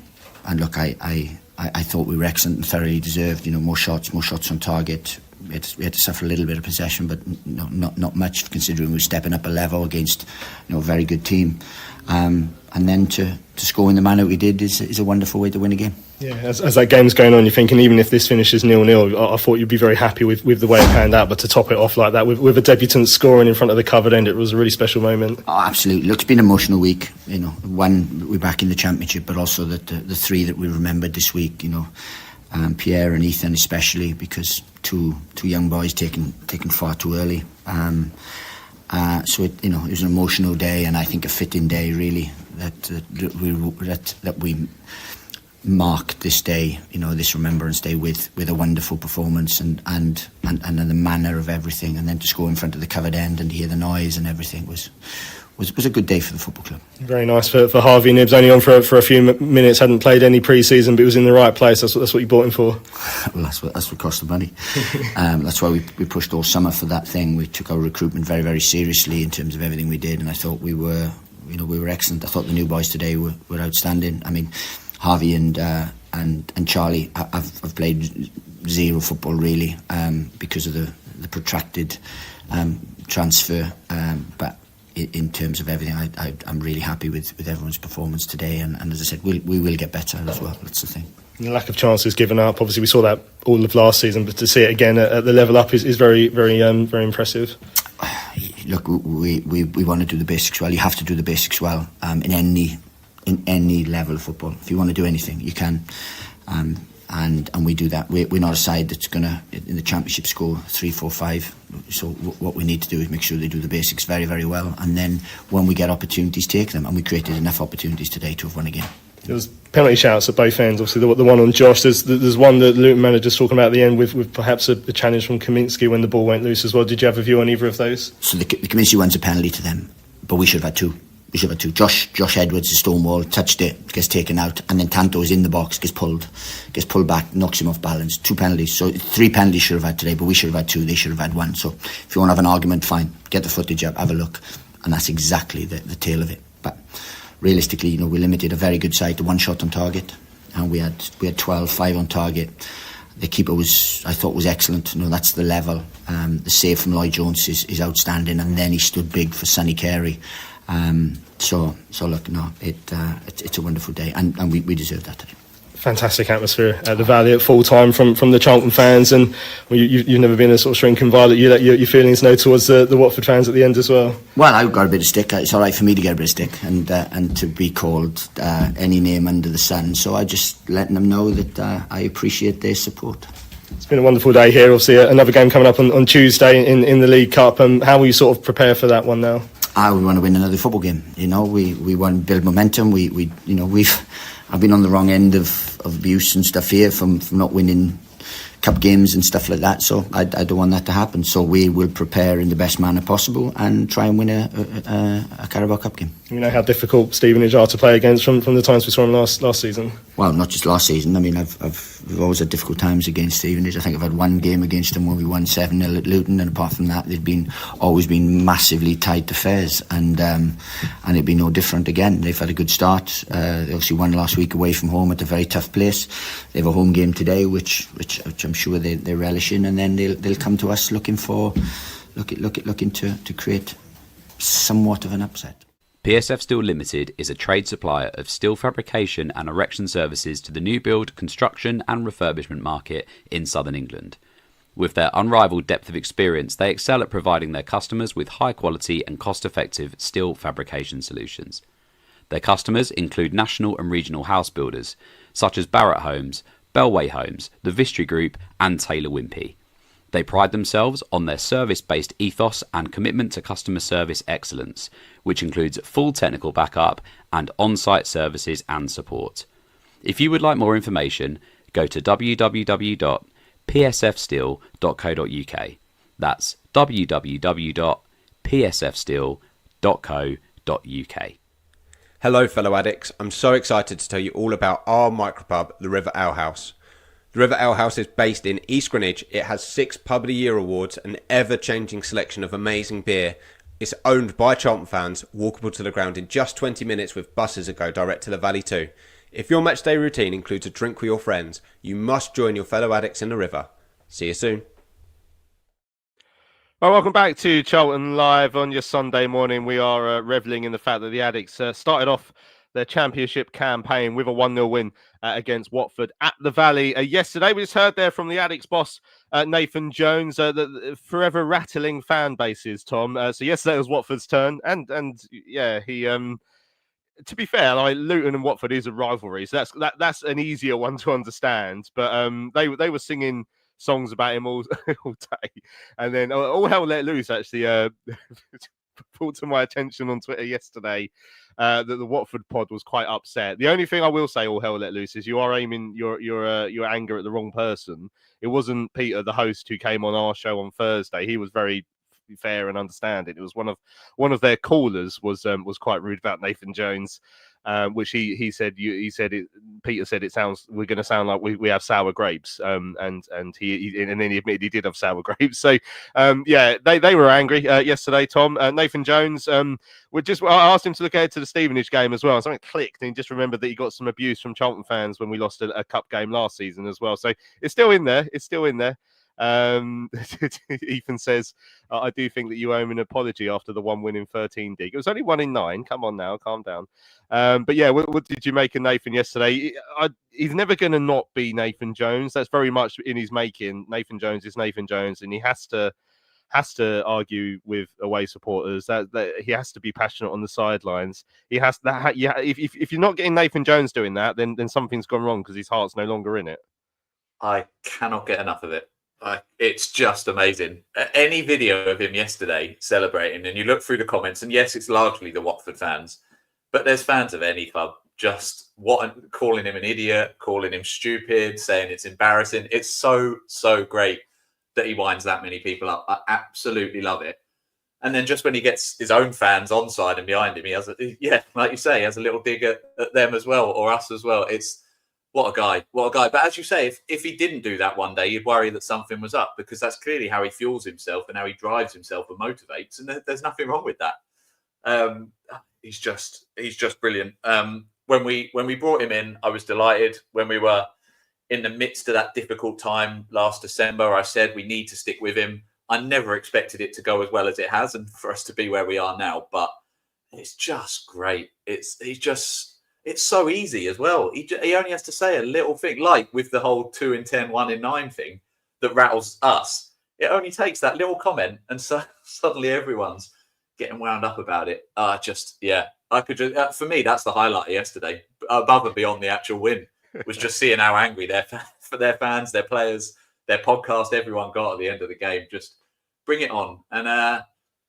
look, I thought we were excellent and thoroughly deserved. More shots on target. We had to suffer a little bit of possession, but not much, considering we were stepping up a level against a very good team. And then to score in the manner we did is a wonderful way to win a game. Yeah, as that game's going on, you're thinking even if this finishes 0-0, I thought you'd be very happy with the way it panned out. But to top it off like that, with a debutant scoring in front of the covered end, it was a really special moment. Oh, absolutely. Look, it's been an emotional week. One, we're back in the Championship, but also the 3 that we remembered this week. Pierre and Ethan especially, because two young boys taken far too early. So it was an emotional day, and I think a fitting day really that we marked this day, this Remembrance Day with a wonderful performance and the manner of everything, and then to score in front of the covered end and hear the noise and everything was a good day for the football club. Very nice for Harvey Knibbs, only on for a few minutes, hadn't played any pre-season, but he was in the right place. That's what you bought him for. Well, that's what cost the money. That's why we pushed all summer for that thing. We took our recruitment very, very seriously in terms of everything we did, and I thought we were excellent. I thought the new boys today were outstanding. I mean, Harvey and Charlie have played zero football really because of the protracted transfer, but in terms of everything, I'm really happy with everyone's performance today, and as I said, we will get better as well. That's the thing. The lack of chances given up, obviously we saw that all of last season, but to see it again at the level up is very, very, very impressive. Look, we want to do the basics well. You have to do the basics well in any level of football. If you want to do anything, you can. And we do that. We're not a side that's going to, in the Championship, score 3, 4, 5. So what we need to do is make sure they do the basics very, very well. And then when we get opportunities, take them. And we created enough opportunities today to have won a game. There was penalty shouts at both ends. Obviously, the one on Josh. There's one that the Luton manager's talking about at the end with perhaps a challenge from Kaminsky when the ball went loose as well. Did you have a view on either of those? So the Kaminsky one's a penalty to them, but we should have had 2. Josh Edwards, the Stonewall, touched it, gets taken out, and then Tanto is in the box, gets pulled back, knocks him off balance. 2 penalties. So 3 penalties should have had today, but we should have had 2. They should have had 1. So if you want to have an argument, fine, get the footage up, have a look, and that's exactly the tail of it. But realistically, you know, we limited a very good side to one shot on target, and we had 12, 5 on target. The keeper I thought was excellent. You know, that's the level. The save from Lloyd Jones is outstanding, and then he stood big for Sonny Carey. So look, no, it's a wonderful day, and we deserve that today. Fantastic atmosphere at the Valley at full time from the Charlton fans, and you've never been a sort of shrinking violet. You let your feelings know towards the Watford fans at the end as well. Well, I got a bit of stick. It's all right for me to get a bit of stick and to be called any name under the sun. So I just letting them know that I appreciate their support. It's been a wonderful day here. Obviously, another game coming up on Tuesday in the League Cup. How will you sort of prepare for that one now? We want to win another football game. You know, we want to build momentum. I've been on the wrong end of abuse and stuff here from not winning cup games and stuff like that. So I don't want that to happen. So we will prepare in the best manner possible and try and win a Carabao Cup game. You know how difficult Stevenage are to play against from the times we saw them last season? Well, not just last season. I mean, we've always had difficult times against Stevenage. I think I've had one game against them when we won 7-0 at Luton, and apart from that, they've always been massively tied to fares, and it'd be no different again. They've had a good start. They obviously won last week away from home at a very tough place. They have a home game today, which I'm sure they're relishing, and then they'll come to us looking to create somewhat of an upset. PSF Steel Limited is a trade supplier of steel fabrication and erection services to the new build, construction and refurbishment market in southern England. With their unrivaled depth of experience, they excel at providing their customers with high quality and cost-effective steel fabrication solutions. Their customers include national and regional house builders, such as Barratt Homes, Bellway Homes, the Vistry Group and Taylor Wimpey. They pride themselves on their service-based ethos and commitment to customer service excellence, which includes full technical backup and on-site services and support. If you would like more information, go to www.psfsteel.co.uk. That's www.psfsteel.co.uk. Hello fellow addicts, I'm so excited to tell you all about our micropub, the River Ale House. The River Ale House is based in East Greenwich. It has 6 Pub of the Year awards, an ever-changing selection of amazing beer. It's owned by Charlton fans, walkable to the ground in just 20 minutes with buses that go direct to the Valley too. If your matchday routine includes a drink with your friends, you must join your fellow addicts in the River. See you soon. Well, welcome back to Charlton Live on your Sunday morning. We are revelling in the fact that the Addicts started off their championship campaign with a 1-0 win against Watford at the Valley yesterday. We just heard there from the Addicts boss, Nathan Jones, the forever rattling fan bases, Tom. So yesterday was Watford's turn, and yeah, he to be fair, like Luton and Watford is a rivalry, so that's an easier one to understand. But they were singing songs about him all day, and then all hell let loose actually brought to my attention on Twitter yesterday that the Watford pod was quite upset. The only thing I will say, all hell let loose, is you are aiming your anger at the wrong person. It wasn't Peter, the host, who came on our show on Thursday. He was very fair and understanding. It was one of their callers was quite rude about Nathan Jones, which he said Peter said it sounds, we're going to sound like we have sour grapes, and then he admitted he did have sour grapes. So yeah, they were angry yesterday, Tom. Nathan Jones, I asked him to look ahead to the Stevenage game as well. Something clicked, and he just remembered that he got some abuse from Charlton fans when we lost a cup game last season as well. So it's still in there. Ethan says, I do think that you owe him an apology after the 1 win in 13 dig. It was only 1 in 9. Come on now, calm down. But yeah, what did you make of Nathan yesterday? He's never going to not be Nathan Jones. That's very much in his making. Nathan Jones is Nathan Jones, and he has to argue with away supporters. That he has to be passionate on the sidelines. He has that. Yeah, if you're not getting Nathan Jones doing that, then something's gone wrong, because his heart's no longer in it. I cannot get enough of it. It's just amazing. Any video of him yesterday celebrating, and you look through the comments, and yes, it's largely the Watford fans, but there's fans of any club just calling him an idiot, calling him stupid, saying it's embarrassing. It's so great that he winds that many people up. I absolutely love it. And then just when he gets his own fans on side and behind him, he has like you say, he has a little dig at them as well, or us as well. It's What a guy. But as you say, if he didn't do that one day, you'd worry that something was up, because that's clearly how he fuels himself and how he drives himself and motivates. And there's nothing wrong with that. he's just brilliant. When we brought him in, I was delighted. When we were in the midst of that difficult time last December, I said we need to stick with him. I never expected it to go as well as it has, and for us to be where we are now. But it's just great. It's so easy as well. He only has to say a little thing, like with the whole 2 in 10, 1 in 9 thing that rattles us. It only takes that little comment, and so suddenly everyone's getting wound up about it. I could just, for me, that's the highlight of yesterday, above and beyond the actual win, was just seeing how angry for their fans, their players, their podcast, everyone got at the end of the game. Just bring it on. And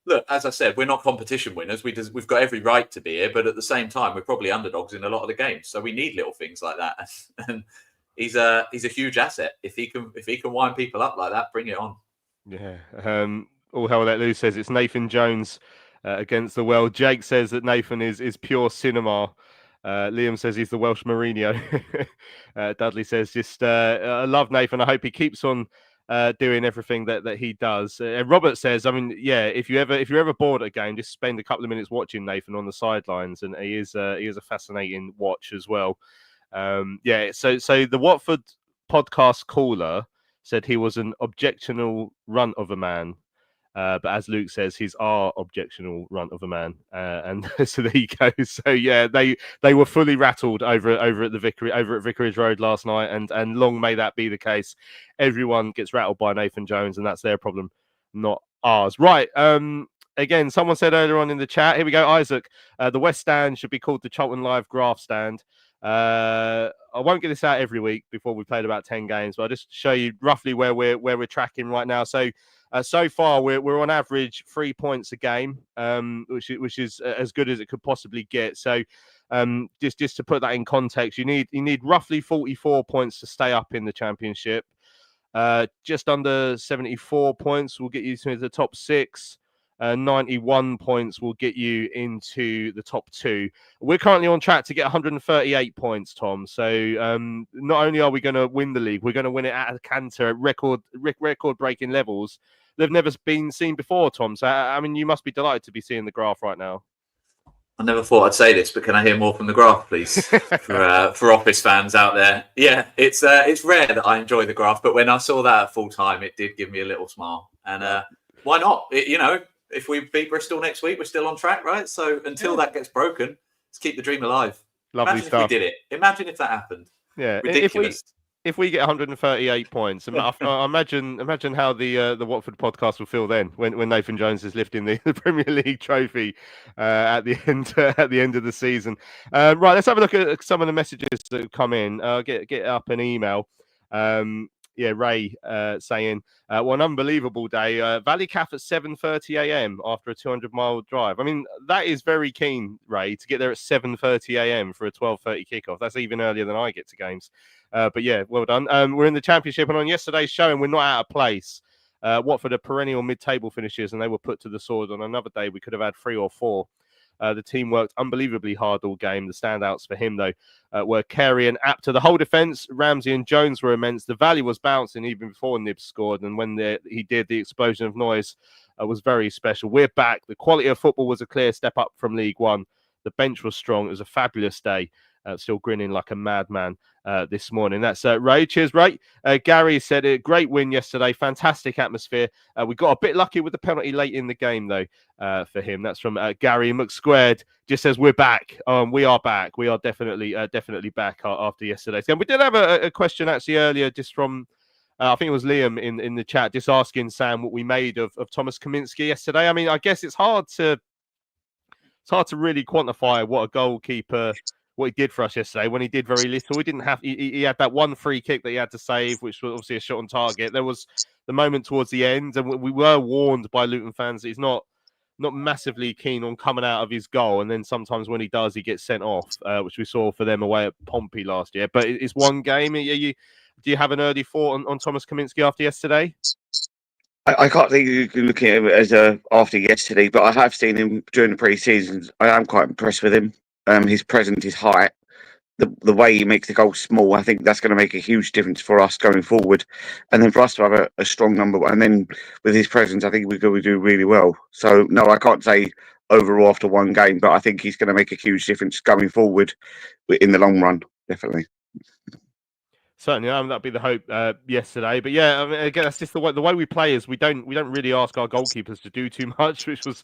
look, as I said, we're not competition winners. We've got every right to be here, but at the same time, we're probably underdogs in a lot of the games. So we need little things like that. And he's a huge asset. If he can wind people up like that, bring it on. Yeah. All hell let loose says it's Nathan Jones against the world. Jake says that Nathan is pure cinema. Liam says he's the Welsh Mourinho. Dudley says I love Nathan. I hope he keeps on doing everything that he does. Robert says, I mean, yeah, if you're ever bored at a game, just spend a couple of minutes watching Nathan on the sidelines, and he is a fascinating watch as well. So the Watford podcast caller said he was an objectionable runt of a man. But as Luke says, he's our objectionable runt of a man, and so there you go. So yeah, they were fully rattled over at Vicarage Road last night, and long may that be the case. Everyone gets rattled by Nathan Jones, and that's their problem, not ours. Right. Again, someone said earlier on in the chat. Here we go, Isaac. The West Stand should be called the Charlton Live Graph Stand. I won't get this out every week before we played about 10 games, but I'll just show you roughly where we're tracking right now. So. So far, we're on average 3 points a game, which is as good as it could possibly get. So, just to put that in context, you need roughly 44 points to stay up in the Championship. Just under 74 points will get you to the top 6. 91 points will get you into the top 2. We're currently on track to get 138 points, Tom. So not only are we going to win the league, we're going to win it at a canter at record-breaking levels. They've never been seen before, Tom. So, I mean, you must be delighted to be seeing the graph right now. I never thought I'd say this, but can I hear more from the graph, please, for Office fans out there? Yeah, it's rare that I enjoy the graph, but when I saw that at full time, it did give me a little smile. And why not? If we beat Bristol next week, we're still on track, right? So until that gets broken, let's keep the dream alive. Lovely stuff. If we did it. Imagine if that happened. Yeah, ridiculous. If we get 138 points, I imagine how the Watford podcast will feel then when Nathan Jones is lifting the Premier League trophy at the end of the season. Right, let's have a look at some of the messages that have come in. Get up an email. Ray saying, what an unbelievable day. Valley Calf at 7:30 a.m. after a 200-mile drive. I mean, that is very keen, Ray, to get there at 7:30 a.m. for a 12:30 kickoff. That's even earlier than I get to games. But yeah, well done. We're in the Championship, and on yesterday's showing, we're not out of place. Watford are perennial mid-table finishers, and they were put to the sword. On another day, we could have had 3 or 4. The team worked unbelievably hard all game. The standouts for him, though, were Carey and Apter. The whole defence, Ramsey and Jones, were immense. The Valley was bouncing even before Nibs scored, and when he did, the explosion of noise was very special. We're back. The quality of football was a clear step up from League One. The bench was strong. It was a fabulous day. Still grinning like a madman this morning. That's Ray. Cheers, Ray. Gary said a great win yesterday. Fantastic atmosphere. We got a bit lucky with the penalty late in the game, though, for him. That's from Gary. McSquared just says we're back. We are back. We are definitely back after yesterday's game. We did have a question actually earlier, just from I think it was Liam in the chat, just asking Sam what we made of Thomas Kaminski yesterday. I mean, I guess it's hard to really quantify what a goalkeeper. What he did for us yesterday when he did very little. He had that one free kick that he had to save, which was obviously a shot on target. There was the moment towards the end, and we were warned by Luton fans that he's not massively keen on coming out of his goal. And then sometimes when he does, he gets sent off, which we saw for them away at Pompey last year. But it's one game. Do you have an early thought on Thomas Kaminski after yesterday? I can't think you can look at him as after yesterday, but I have seen him during the pre-season. I am quite impressed with him. His presence, his height, the way he makes the goal small, I think that's going to make a huge difference for us going forward. And then for us to have a strong number one, and then with his presence, I think we're going to do really well. So, no, I can't say overall after one game, but I think he's going to make a huge difference going forward in the long run, definitely. Certainly, that'd be the hope yesterday. But yeah, I mean, again, that's just the way we play is we don't really ask our goalkeepers to do too much, which was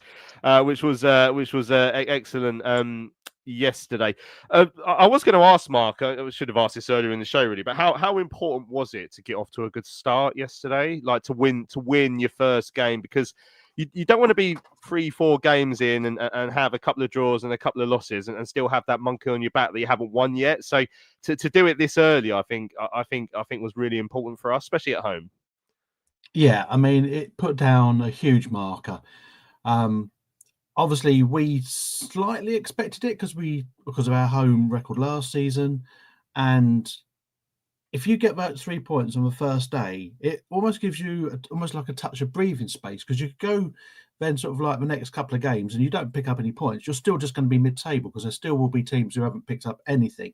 excellent yesterday. I was going to ask Mark. I should have asked this earlier in the show, really. But how important was it to get off to a good start yesterday? Like to win your first game, because you don't want to be 3-4 games in and have a couple of draws and a couple of losses and still have that monkey on your back that you haven't won yet. So to do it this early, I think was really important for us, especially at home. Yeah, I mean, it put down a huge marker. Obviously, we slightly expected it because of our home record last season, and if you get about 3 points on the first day, it almost gives you almost like a touch of breathing space, because you could go then sort of like the next couple of games and you don't pick up any points, you're still just going to be mid-table, because there still will be teams who haven't picked up anything.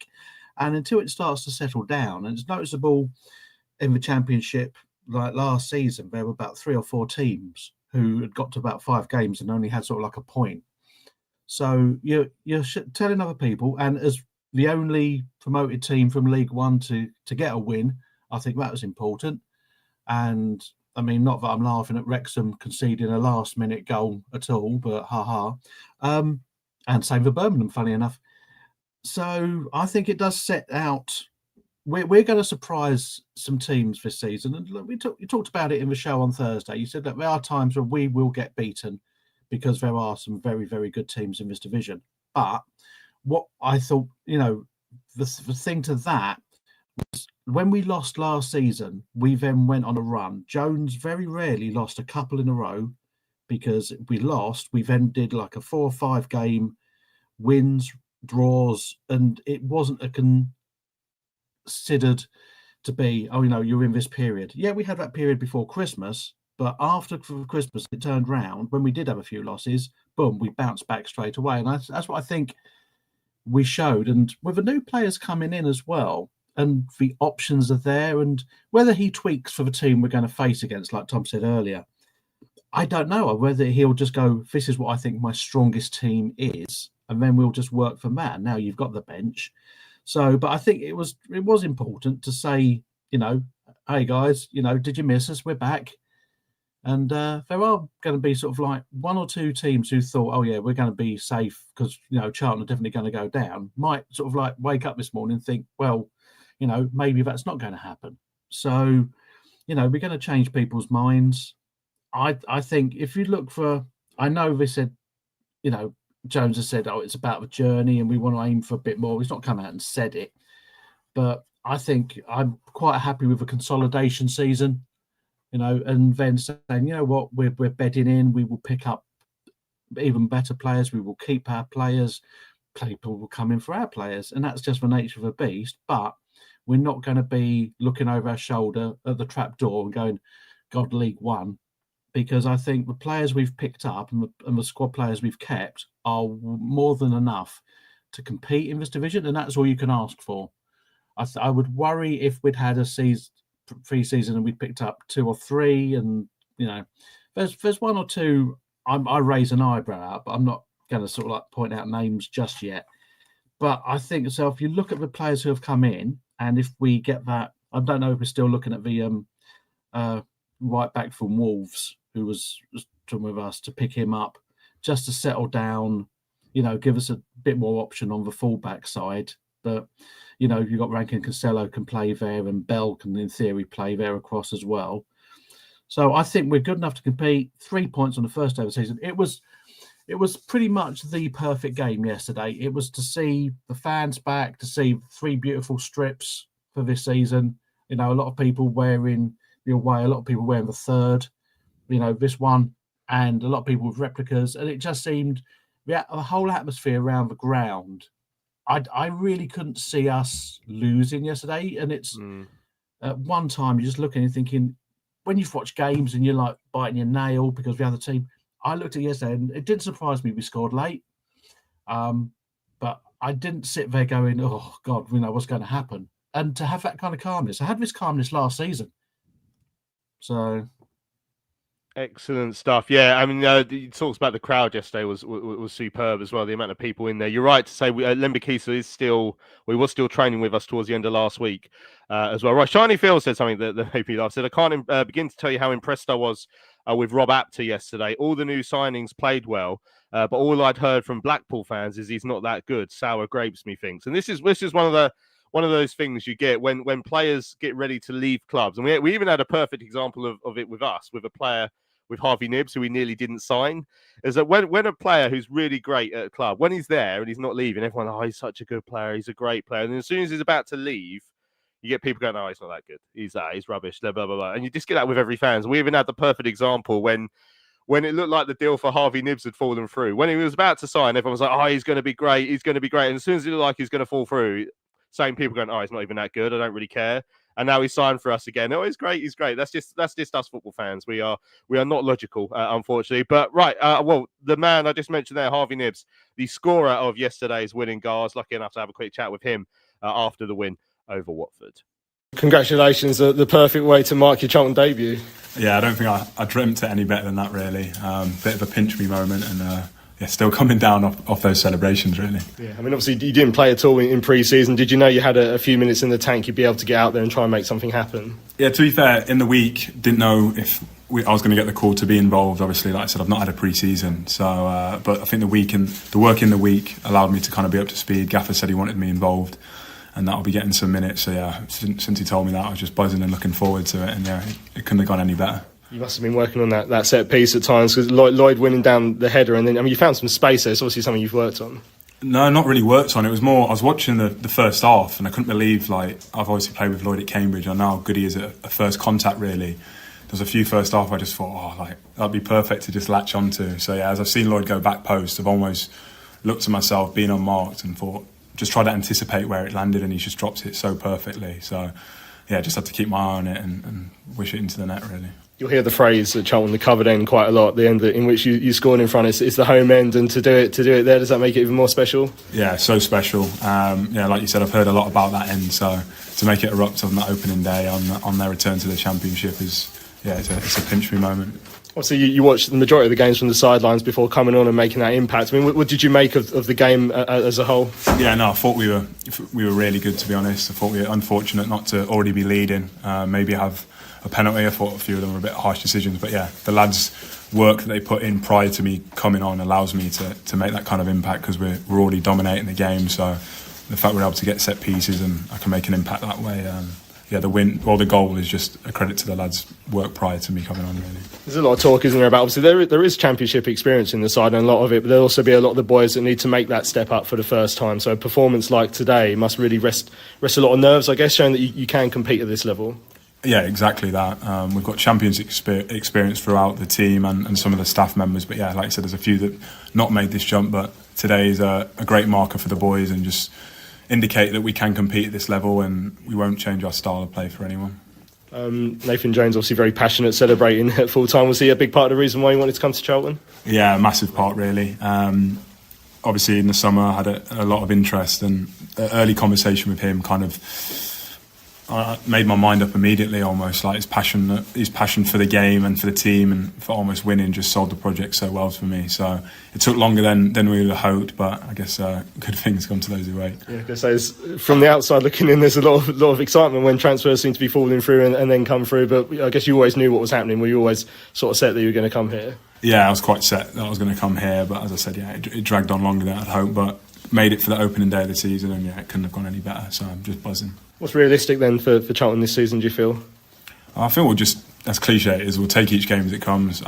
And until it starts to settle down, and it's noticeable in the Championship, like last season, there were about 3 or 4 teams who had got to about 5 games and only had sort of like a point. So you're telling other people, and as the only promoted team from League One to get a win, I think that was important. And I mean, not that I'm laughing at Wrexham conceding a last-minute goal at all, but ha. And same for Birmingham, funny enough. So I think it does set out. We're going to surprise some teams this season, and look, you talked about it in the show on Thursday. You said that there are times where we will get beaten because there are some very, very good teams in this division. But what I thought, the thing to that was when we lost last season, we then went on a run. Jones very rarely lost a couple in a row, because we lost. We then did like a 4 or 5 game wins, draws, and it wasn't considered to be, you're in this period. Yeah, we had that period before Christmas, but after Christmas, it turned round. When we did have a few losses, boom, we bounced back straight away. And that's what I think we showed. And with the new players coming in as well, and the options are there, and whether he tweaks for the team we're going to face against, like Tom said earlier, I don't know. Whether he'll just go, this is what I think my strongest team is, and then we'll just work from that. Now you've got the bench. So, but I think it was important to say, hey guys, did you miss us? We're back. And there are going to be sort of like 1 or 2 teams who thought, oh yeah, we're going to be safe because, Charlton are definitely going to go down, might sort of like wake up this morning and think, well, maybe that's not going to happen. So, we're going to change people's minds. I think if you look for, I know they said, Jones has said, oh, it's about the journey and we want to aim for a bit more. He's not come out and said it, but I think I'm quite happy with a consolidation season, and then saying, what, we're bedding in, we will pick up even better players, we will keep our players, people will come in for our players, and that's just the nature of a beast. But we're not going to be looking over our shoulder at the trap door and going, God, League One, because I think the players we've picked up and the squad players we've kept are more than enough to compete in this division, and that's all you can ask for. I would worry if we'd had a pre-season and we'd picked up 2 or 3, and there's 1 or 2 I raise an eyebrow at, but I'm not going to sort of like point out names just yet. But I think so. If you look at the players who have come in, and if we get that, I don't know if we're still looking at the right back from Wolves, who was talking with us, to pick him up just to settle down, give us a bit more option on the fullback side. But you've got Rankin Costello can play there, and Bell can in theory play there across as well. So I think we're good enough to compete. 3 points on the first day of the season. It was pretty much the perfect game yesterday. It was to see the fans back, to see 3 beautiful strips for this season. A lot of people wearing the away, a lot of people wearing the third, this one, and a lot of people with replicas. And it just seemed the whole atmosphere around the ground. I really couldn't see us losing yesterday. And it's at one time you're just looking and thinking, when you've watched games and you're like biting your nail because the other team, I looked at yesterday and it didn't surprise me we scored late. But I didn't sit there going, oh God, what's going to happen. And to have that kind of calmness, I had this calmness last season. So Excellent stuff. Yeah, I mean, he talks about the crowd yesterday was superb as well. The amount of people in there. You're right to say Lembikisa is still, was still training with us towards the end of last week as well. Right, Shiny Phil said something that made me laugh. Said, I can't begin to tell you how impressed I was with Rob Apter yesterday. All the new signings played well, but all I'd heard from Blackpool fans is he's not that good. Sour grapes, methinks. And this is one of those things you get when players get ready to leave clubs. And we even had a perfect example of it with us, with a player with Harvey Knibbs, who we nearly didn't sign, is that when a player who's really great at a club, when he's there and he's not leaving, everyone, oh, he's such a good player, he's a great player. And then as soon as he's about to leave, you get people going, oh, he's not that good. He's rubbish, blah, blah, blah, blah. And you just get that with every fan. So we even had the perfect example when it looked like the deal for Harvey Knibbs had fallen through. When he was about to sign, everyone was like, oh, he's going to be great, he's going to be great. And as soon as it looked like he's going to fall through, same people going, oh, he's not even that good, I don't really care. And now he's signed for us again. Oh, he's great. He's great. That's just us football fans. We are not logical, unfortunately. But right, well, the man I just mentioned there, Harvey Knibbs, the scorer of yesterday's winning goal. I was lucky enough to have a quick chat with him after the win over Watford. Congratulations, the perfect way to mark your Charlton debut. Yeah, I don't think I dreamt it any better than that, really. Bit of a pinch me moment, and still coming down off those celebrations, really. Yeah, I mean, obviously you didn't play at all in pre-season. Did you know you had a few minutes in the tank, you'd be able to get out there and try and make something happen? Yeah, to be fair, in the week, didn't know if I was going to get the call to be involved. Obviously, like I said, I've not had a pre-season, so but I think the work in the week allowed me to kind of be up to speed. Gaffer said he wanted me involved, and that'll be getting some minutes. So yeah, since he told me that, I was just buzzing and looking forward to it, and yeah, it couldn't have gone any better. You must have been working on that set piece at times, because Lloyd winning down the header, and then, I mean, you found some space there. It's obviously something you've worked on. No, not really worked on. It was more, I was watching the first half, and I couldn't believe, like, I've obviously played with Lloyd at Cambridge. I know how good he is at a first contact, really. There was a few first half I just thought, oh, like, that'd be perfect to just latch onto. So yeah, as I've seen Lloyd go back post, I've almost looked at myself being unmarked and thought, just try to anticipate where it landed, and he just dropped it so perfectly. So yeah, just had to keep my eye on it and wish it into the net, really. You'll hear the phrase at Charlton, the covered end, quite a lot. The end in which you scored in front, it's the home end, and to do it there, does that make it even more special? Yeah, so special. Like you said, I've heard a lot about that end. So to make it erupt on that opening day on their return to the Championship it's a pinch me moment. Obviously, you watched the majority of the games from the sidelines before coming on and making that impact. I mean, what did you make of the game as a whole? Yeah, no, I thought we were really good, to be honest. I thought we were unfortunate not to already be leading. Maybe have a penalty. I thought a few of them were a bit harsh decisions, but yeah, the lads' work that they put in prior to me coming on allows me to make that kind of impact, because we're already dominating the game. So the fact we're able to get set pieces and I can make an impact that way. The goal is just a credit to the lads' work prior to me coming on, really. There's a lot of talk, isn't there, about, obviously there is Championship experience in the side, and a lot of it, but there'll also be a lot of the boys that need to make that step up for the first time. So a performance like today must really rest a lot of nerves, I guess, showing that you can compete at this level. Yeah, exactly that. We've got Champions experience throughout the team and some of the staff members. But yeah, like I said, there's a few that not made this jump. But today is a great marker for the boys, and just indicate that we can compete at this level, and we won't change our style of play for anyone. Nathan Jones, obviously very passionate, celebrating at full time. Was he a big part of the reason why you wanted to come to Charlton? Yeah, a massive part, really. Obviously in the summer I had a lot of interest, and the early conversation with him kind of made my mind up immediately. Almost like his passion for the game and for the team and for almost winning just sold the project so well for me. So it took longer than we would have hoped, but I guess good things come to those who wait. Yeah, I guess from the outside looking in, there's a lot of excitement when transfers seem to be falling through and then come through. But I guess you always knew what was happening. Were you always sort of set that you were going to come here? Yeah, I was quite set that I was going to come here, but as I said, yeah, it dragged on longer than I'd hoped, but made it for the opening day of the season, and yeah, it couldn't have gone any better. So I'm just buzzing. What's realistic then for Charlton this season, do you feel? I feel we'll just, as cliche it is, we'll take each game as it comes,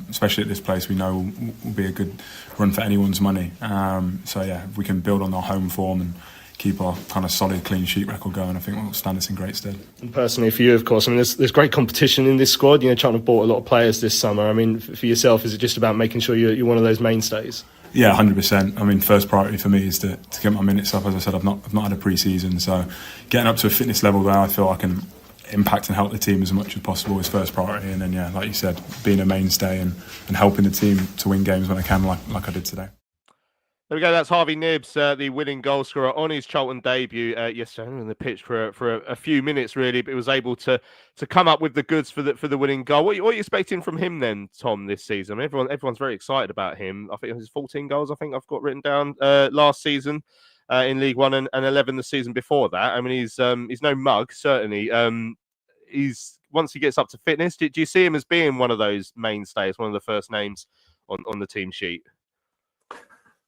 especially at this place. We know will be a good run for anyone's money. So yeah, if we can build on our home form and keep our kind of solid clean sheet record going, I think will stand us in great stead. And personally for you, of course, I mean, there's great competition in this squad. You know, Charlton have bought a lot of players this summer. I mean, for yourself, is it just about making sure you're one of those mainstays? Yeah, 100%. I mean, first priority for me is to get my minutes up. As I said, I've not had a pre-season, so getting up to a fitness level where I feel I can impact and help the team as much as possible is first priority. And then, yeah, like you said, being a mainstay and helping the team to win games when I can, like I did today. There we go. That's Harvey Knibbs, the winning goal scorer on his Charlton debut yesterday on the pitch for a few minutes, really, but was able to come up with the goods for the winning goal. What are you expecting from him then, Tom, this season? I mean, everyone's very excited about him. I think it was 14 goals. I think I've got written down last season in League One and 11 the season before that. I mean, he's no mug, certainly. He's once he gets up to fitness. Do you see him as being one of those mainstays, one of the first names on the team sheet?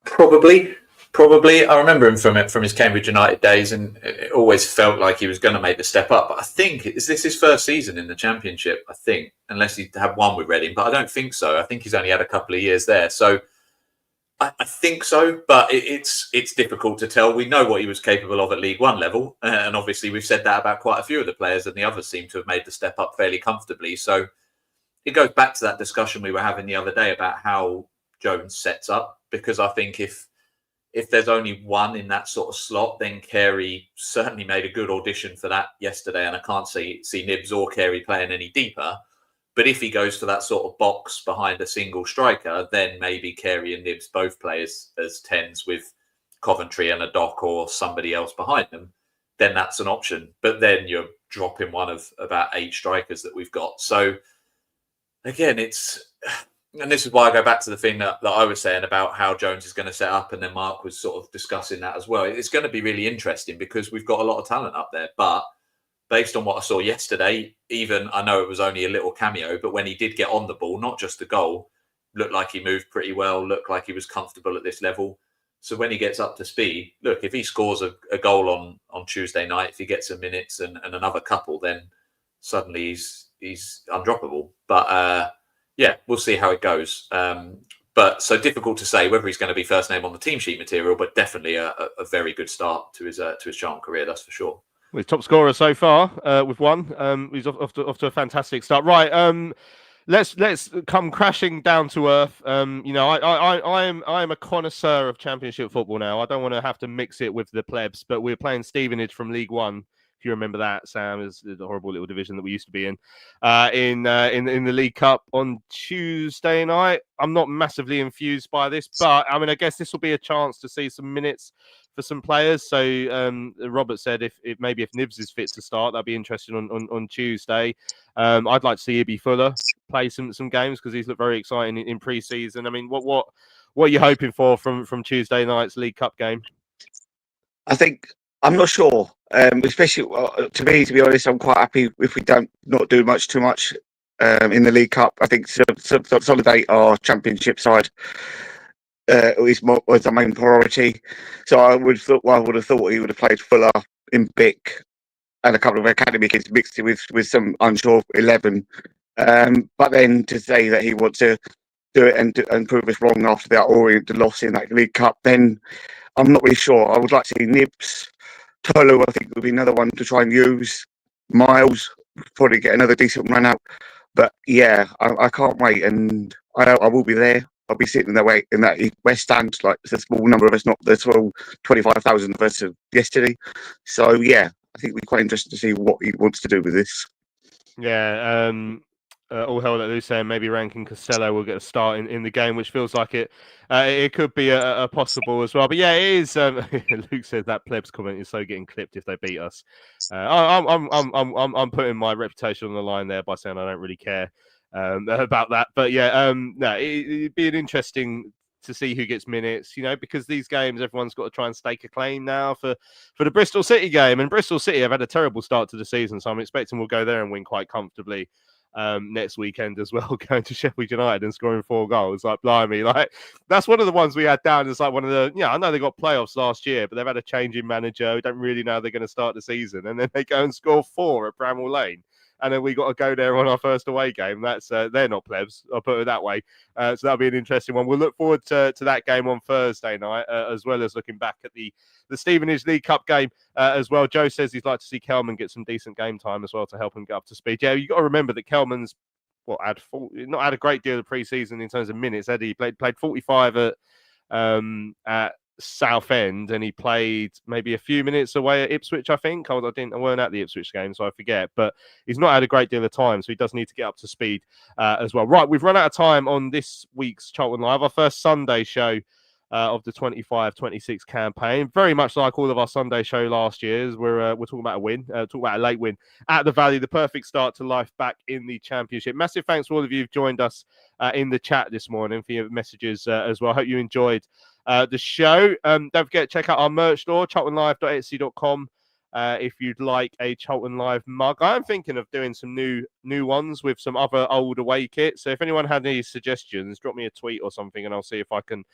Probably. I remember him from his Cambridge United days, and it always felt like he was going to make the step up. But I think is this his first season in the Championship? I think, unless he had one with Reading, but I don't think so. I think he's only had a couple of years there, so I think so. But it's difficult to tell. We know what he was capable of at League One level, and obviously we've said that about quite a few of the players, and the others seem to have made the step up fairly comfortably. So it goes back to that discussion we were having the other day about how Jones sets up. Because I think if there's only one in that sort of slot, then Carey certainly made a good audition for that yesterday, and I can't see Nibs or Carey playing any deeper. But if he goes for that sort of box behind a single striker, then maybe Carey and Nibs both play as 10s with Coventry and a Dock or somebody else behind them. Then that's an option. But then you're dropping one of about 8 strikers that we've got. So again, and this is why I go back to the thing that I was saying about how Jones is going to set up, and then Mark was sort of discussing that as well. It's going to be really interesting because we've got a lot of talent up there. But based on what I saw yesterday, even I know it was only a little cameo, but when he did get on the ball, not just the goal, looked like he moved pretty well, looked like he was comfortable at this level. So when he gets up to speed, look, if he scores a goal on Tuesday night, if he gets some minutes and another couple, then suddenly he's undroppable. But yeah, we'll see how it goes. But so difficult to say whether he's going to be first name on the team sheet material, but definitely a very good start to his Charlton career, that's for sure. Well, he's top scorer so far with one. He's off to a fantastic start. Right, let's come crashing down to earth. You know, I am a connoisseur of Championship football now. I don't want to have to mix it with the plebs, but we're playing Stevenage from League One. If you remember that, Sam, is the horrible little division that we used to be in the League Cup on Tuesday night. I'm not massively infused by this, but I mean, I guess this will be a chance to see some minutes for some players. So Robert said if Nibs is fit to start, that'd be interesting on Tuesday. I'd like to see Ibby Fuller play some games because he's looked very exciting in pre-season. I mean, what are you hoping for from Tuesday night's League Cup game? I think I'm not sure. Especially to be honest, I'm quite happy if we not do too much in the League Cup. I think consolidate our Championship side was the main priority. So I would have thought he would have played Fuller in Bick and a couple of academy kids mixed with some unsure 11. But then to say that he wants to do it and prove us wrong after that Orient loss in that League Cup, then I'm not really sure. I would like to see Nibs. Tolu, I think, would be another one to try and use. Miles, probably get another decent run out. But yeah, I can't wait, and I will be there. I'll be sitting there in that West Stand, like it's a small number of us, not the 25,000 of us yesterday. So yeah, I think we're quite interested to see what he wants to do with this. Yeah, all hell let loose saying maybe Rankin Costello will get a start in the game, which feels like it could be a possible as well. But yeah, it is. Luke says that plebs comment is so getting clipped if they beat us. I'm putting my reputation on the line there by saying I don't really care about that. But yeah, no, it'd be an interesting to see who gets minutes, you know, because these games everyone's got to try and stake a claim now for the Bristol City game, and Bristol City have had a terrible start to the season, so I'm expecting we'll go there and win quite comfortably next weekend as well, going to Sheffield United and scoring 4 goals. Like, blimey, like that's one of the ones we had down as like one of the, I know they got playoffs last year, but they've had a change in manager. We don't really know how they're going to start the season, and then they go and score 4 at Bramall Lane. And then we got to go there on our first away game. That's they're not plebs, I'll put it that way. So that'll be an interesting one. We'll look forward to that game on Thursday night, as well as looking back at the Stevenage League Cup game as well. Joe says he'd like to see Kelman get some decent game time as well to help him get up to speed. Yeah, you've got to remember that Kelman's not had a great deal of pre-season in terms of minutes. He played 45 at Southend, and he played maybe a few minutes away at Ipswich, I think. I weren't at the Ipswich game, so I forget. But he's not had a great deal of time, so he does need to get up to speed as well. Right, we've run out of time on this week's Charlton Live, our first Sunday show of the 25-26 campaign. Very much like all of our Sunday show last year, we're talking about a win, talking about a late win at the Valley, the perfect start to life back in the Championship. Massive thanks to all of you who've joined us in the chat this morning for your messages as well. Hope you enjoyed the show. Don't forget to check out our merch store, charltonlive.etsy.com. If you'd like a Charlton Live mug, I'm thinking of doing some new ones with some other old away kits. So if anyone had any suggestions, drop me a tweet or something, and I'll see if I can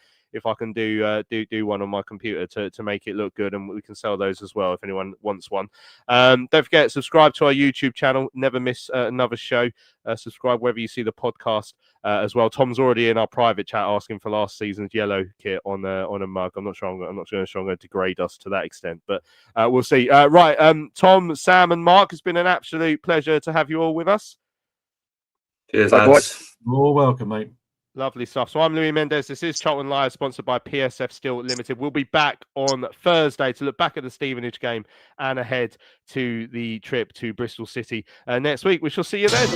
do one on my computer to make it look good, and we can sell those as well if anyone wants one. Don't forget, subscribe to our YouTube channel. Never miss another show. Subscribe wherever you see the podcast as well. Tom's already in our private chat asking for last season's yellow kit on a mug. I'm not sure I'm going to degrade us to that extent, but we'll see. Right, Tom, Sam, and Mark, it's been an absolute pleasure to have you all with us. Cheers, lads. You're welcome, mate. Lovely stuff. So I'm Louis Mendes. This is Charlton Live, sponsored by PSF Steel Limited. We'll be back on Thursday to look back at the Stevenage game and ahead to the trip to Bristol City next week. We shall see you then.